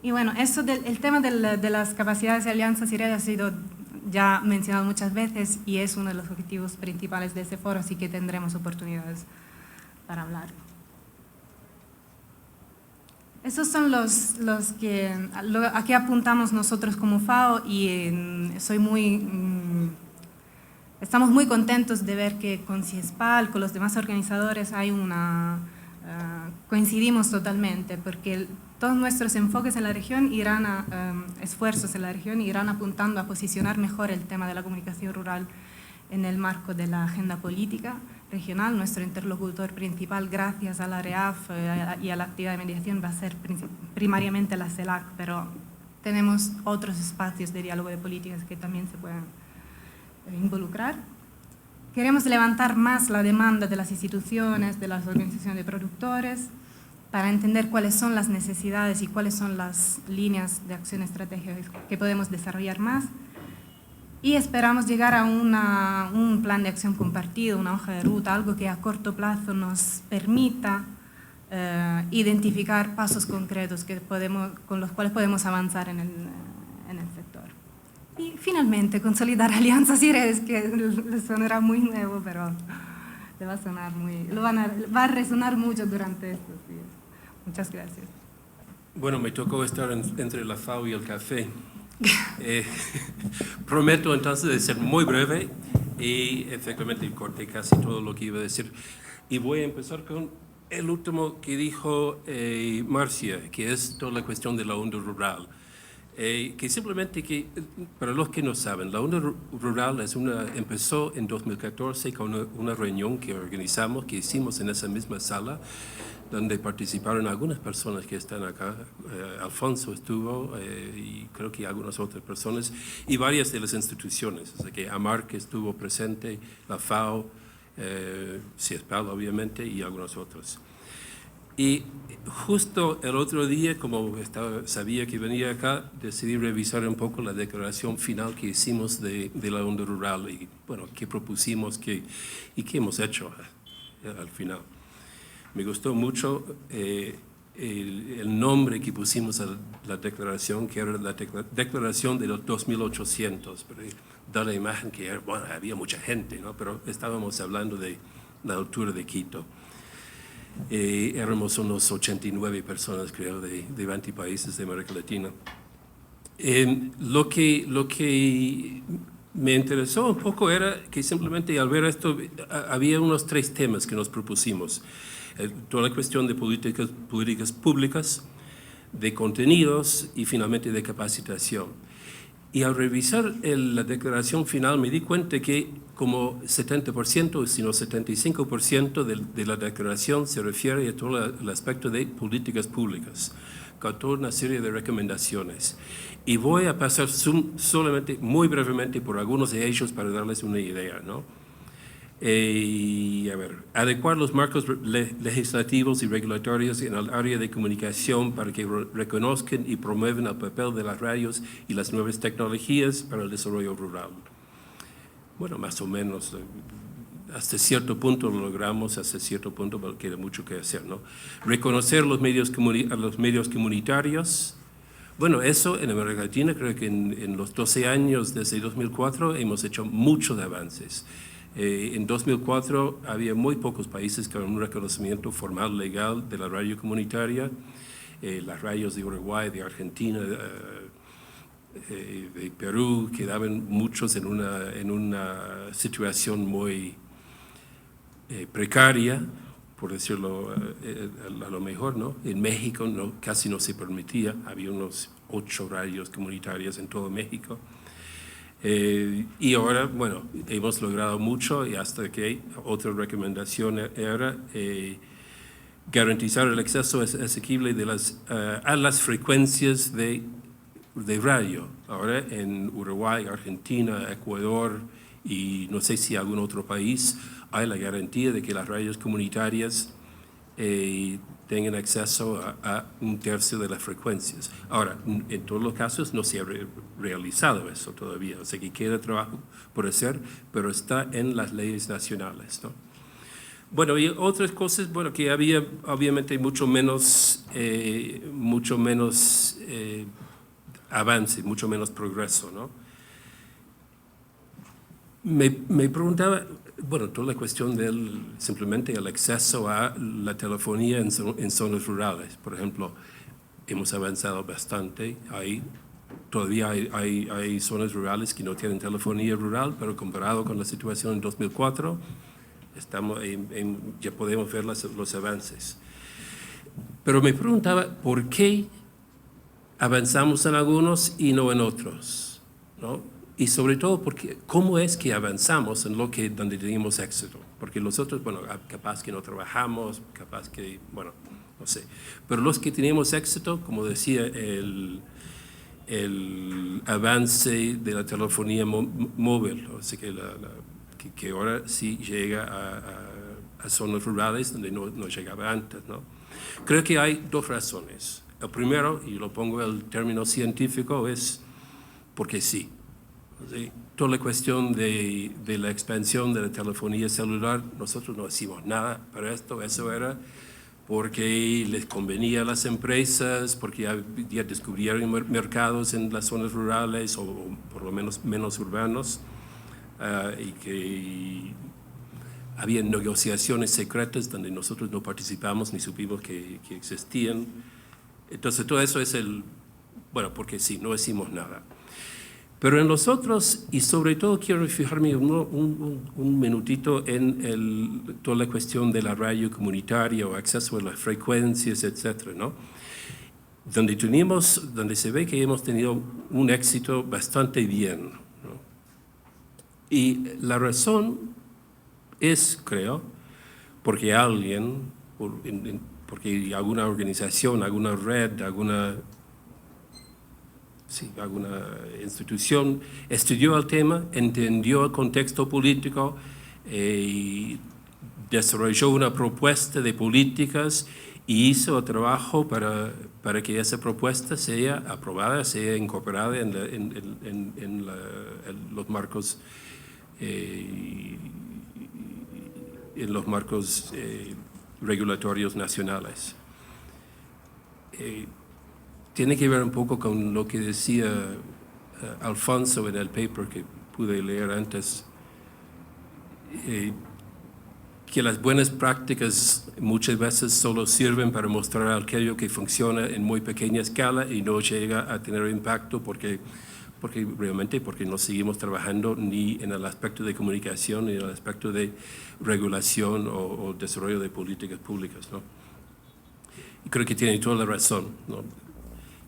Y bueno, el tema de las capacidades de alianzas y redes ha sido ya mencionado muchas veces y es uno de los objetivos principales de este foro, así que tendremos oportunidades para hablar. Esos son los que a qué apuntamos nosotros como FAO y estamos muy contentos de ver que con CIESPAL, con los demás organizadores, coincidimos totalmente, porque todos nuestros enfoques en la región esfuerzos en la región irán apuntando a posicionar mejor el tema de la comunicación rural en el marco de la agenda política regional. Nuestro interlocutor principal, gracias a la REAF y a la actividad de mediación, va a ser primariamente la CELAC, pero tenemos otros espacios de diálogo de políticas que también se pueden involucrar. Queremos levantar más la demanda de las instituciones, de las organizaciones de productores, para entender cuáles son las necesidades y cuáles son las líneas de acción estratégicas que podemos desarrollar más. Y esperamos llegar a un plan de acción compartido, una hoja de ruta, algo que a corto plazo nos permita identificar pasos concretos con los cuales podemos avanzar en el sector. Y finalmente, consolidar alianzas y redes, que les sonará muy nuevo, pero le va a sonar va a resonar mucho durante estos días. Muchas gracias. Bueno, me tocó estar entre la FAO y el café. Prometo entonces de ser muy breve y efectivamente corté casi todo lo que iba a decir. Y voy a empezar con el último que dijo Marcia, que es toda la cuestión de la onda rural. Que simplemente, para los que no saben, la onda rural empezó en 2014 con una reunión que organizamos, que hicimos en esa misma sala, donde participaron algunas personas que están acá. Alfonso estuvo y creo que algunas otras personas y varias de las instituciones. O sea que AMAR, que estuvo presente, la FAO, CIESPAL obviamente y algunos otros. Y justo el otro día, como sabía que venía acá, decidí revisar un poco la declaración final que hicimos de la onda rural y bueno, qué propusimos y qué hemos hecho al final. Me gustó mucho el nombre que pusimos a la declaración, que era la declaración de los 2800, pero da la imagen que bueno, había mucha gente, ¿no? Pero estábamos hablando de la altura de Quito. Éramos unos 89 personas, creo, de 20 países de América Latina. Lo que me interesó un poco era que simplemente al ver esto, había unos 3 temas que nos propusimos. Toda la cuestión de políticas públicas, de contenidos y finalmente de capacitación. Y al revisar la declaración final me di cuenta que como 70%, sino 75% de la declaración se refiere a todo el aspecto de políticas públicas, con toda una serie de recomendaciones. Y voy a pasar solamente, muy brevemente, por algunos de ellos para darles una idea, ¿no? A ver, adecuar los marcos legislativos y regulatorios en el área de comunicación para que reconozcan y promuevan el papel de las radios y las nuevas tecnologías para el desarrollo rural. Bueno, más o menos, hasta cierto punto lo logramos, hasta cierto punto, pero queda mucho que hacer, ¿no? Reconocer a los medios comunitarios. Bueno, eso en América Latina creo que en los 12 años desde 2004 hemos hecho muchos avances. En 2004 había muy pocos países con un reconocimiento formal legal de la radio comunitaria. Las radios de Uruguay, de Argentina, de Perú, quedaban muchos en una situación muy precaria, por decirlo a lo mejor, ¿no? En México casi no se permitía, había unos 8 radios comunitarias en todo México. Y ahora, bueno, hemos logrado mucho y hasta que otra recomendación era garantizar el acceso asequible a las frecuencias de radio. Ahora en Uruguay, Argentina, Ecuador y no sé si algún otro país hay la garantía de que las radios comunitarias tengan acceso a 1/3 de las frecuencias. Ahora, en todos los casos no se ha realizado eso todavía, o sea que queda trabajo por hacer, pero está en las leyes nacionales, ¿no? Bueno, y otras cosas, bueno, que había obviamente mucho menos avance, mucho menos progreso, ¿no? Me preguntaba, bueno, toda la cuestión simplemente el acceso a la telefonía en zonas rurales. Por ejemplo, hemos avanzado bastante. Todavía hay zonas rurales que no tienen telefonía rural, pero comparado con la situación en 2004, ya podemos ver los avances. Pero me preguntaba, ¿por qué avanzamos en algunos y no en otros? ¿No? Y sobre todo, ¿cómo es que avanzamos en donde tenemos éxito? Porque los otros, bueno, capaz que no trabajamos, capaz que, bueno, no sé. Pero los que tenemos éxito, como decía, el avance de la telefonía móvil, o sea que ahora sí llega a zonas rurales donde no llegaba antes, ¿no? Creo que hay 2 razones. El primero, y lo pongo el término científico, es porque sí. ¿Sí? Toda la cuestión de la expansión de la telefonía celular, nosotros no hicimos nada para esto, eso era porque les convenía a las empresas, porque ya descubrieron mercados en las zonas rurales o por lo menos urbanos, y que había negociaciones secretas donde nosotros no participamos ni supimos que existían. Entonces todo eso es bueno, porque sí, no hicimos nada. Pero en los otros, y sobre todo quiero fijarme un minutito en toda la cuestión de la radio comunitaria o acceso a las frecuencias, etcétera, ¿no? Donde se ve que hemos tenido un éxito bastante bien, ¿no? Y la razón es, creo, porque porque alguna organización, alguna red, alguna institución estudió el tema, entendió el contexto político y desarrolló una propuesta de políticas y hizo el trabajo para que esa propuesta sea aprobada, sea incorporada en los marcos regulatorios nacionales. Tiene que ver un poco con lo que decía Alfonso en el paper que pude leer antes, que las buenas prácticas muchas veces solo sirven para mostrar aquello que funciona en muy pequeña escala y no llega a tener impacto porque no seguimos trabajando ni en el aspecto de comunicación ni en el aspecto de regulación o desarrollo de políticas públicas, ¿no? Y creo que tiene toda la razón, ¿no?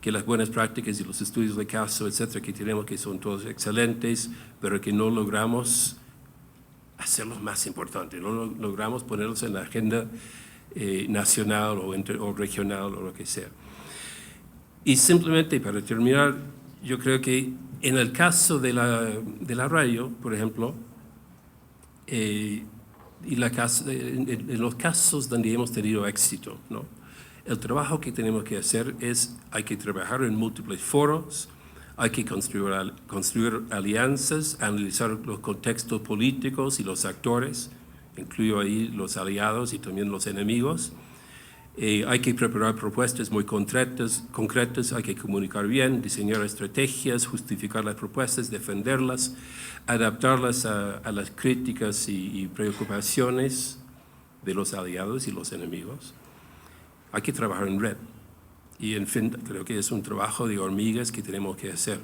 que las buenas prácticas y los estudios de caso, etcétera, que tenemos, que son todos excelentes, pero que no logramos hacerlos más importantes, no logramos ponerlos en la agenda nacional o regional o lo que sea. Y simplemente para terminar, yo creo que en el caso de la radio, por ejemplo, en los casos donde hemos tenido éxito, ¿no? El trabajo que tenemos que hacer hay que trabajar en múltiples foros, hay que construir alianzas, analizar los contextos políticos y los actores, incluyo ahí los aliados y también los enemigos. Hay que preparar propuestas muy concretas, hay que comunicar bien, diseñar estrategias, justificar las propuestas, defenderlas, adaptarlas a las críticas y preocupaciones de los aliados y los enemigos. Hay que trabajar en red. Y en fin, creo que es un trabajo de hormigas que tenemos que hacer.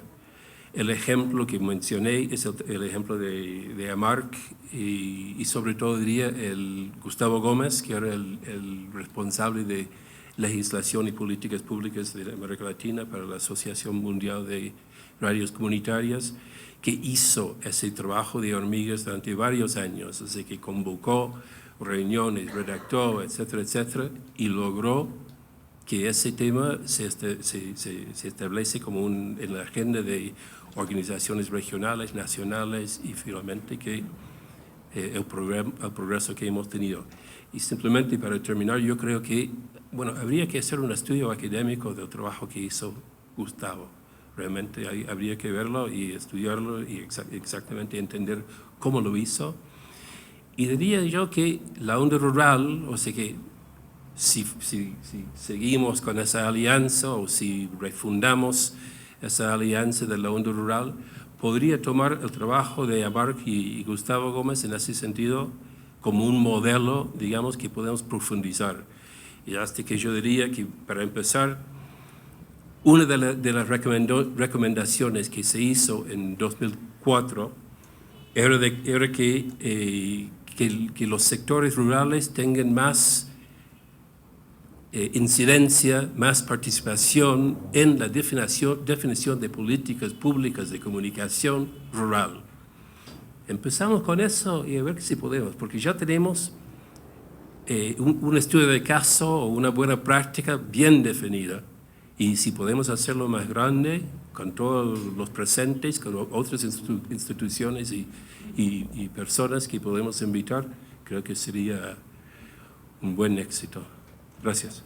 El ejemplo que mencioné es el ejemplo de AMARC y sobre todo diría el Gustavo Gómez, que era el responsable de legislación y políticas públicas de América Latina para la Asociación Mundial de Radios Comunitarias, que hizo ese trabajo de hormigas durante varios años, así que convocó reuniones, redactó, etcétera, etcétera, y logró que ese tema se establece como en la agenda de organizaciones regionales, nacionales y finalmente que el progreso que hemos tenido. Y simplemente para terminar, yo creo que, bueno, habría que hacer un estudio académico del trabajo que hizo Gustavo. Realmente habría que verlo y estudiarlo y exactamente entender cómo lo hizo. Y diría yo que la onda rural, o sea que si seguimos con esa alianza o si refundamos esa alianza de la onda rural, podría tomar el trabajo de AMARC y Gustavo Gómez en ese sentido como un modelo, digamos, que podemos profundizar. Y hasta que yo diría que, para empezar, una de las recomendaciones que se hizo en 2004 era que los sectores rurales tengan más incidencia, más participación en la definición de políticas públicas de comunicación rural. Empezamos con eso y a ver si podemos, porque ya tenemos un estudio de caso o una buena práctica bien definida, y si podemos hacerlo más grande, con todos los presentes, con otras instituciones y personas que podemos invitar, creo que sería un buen éxito. Gracias.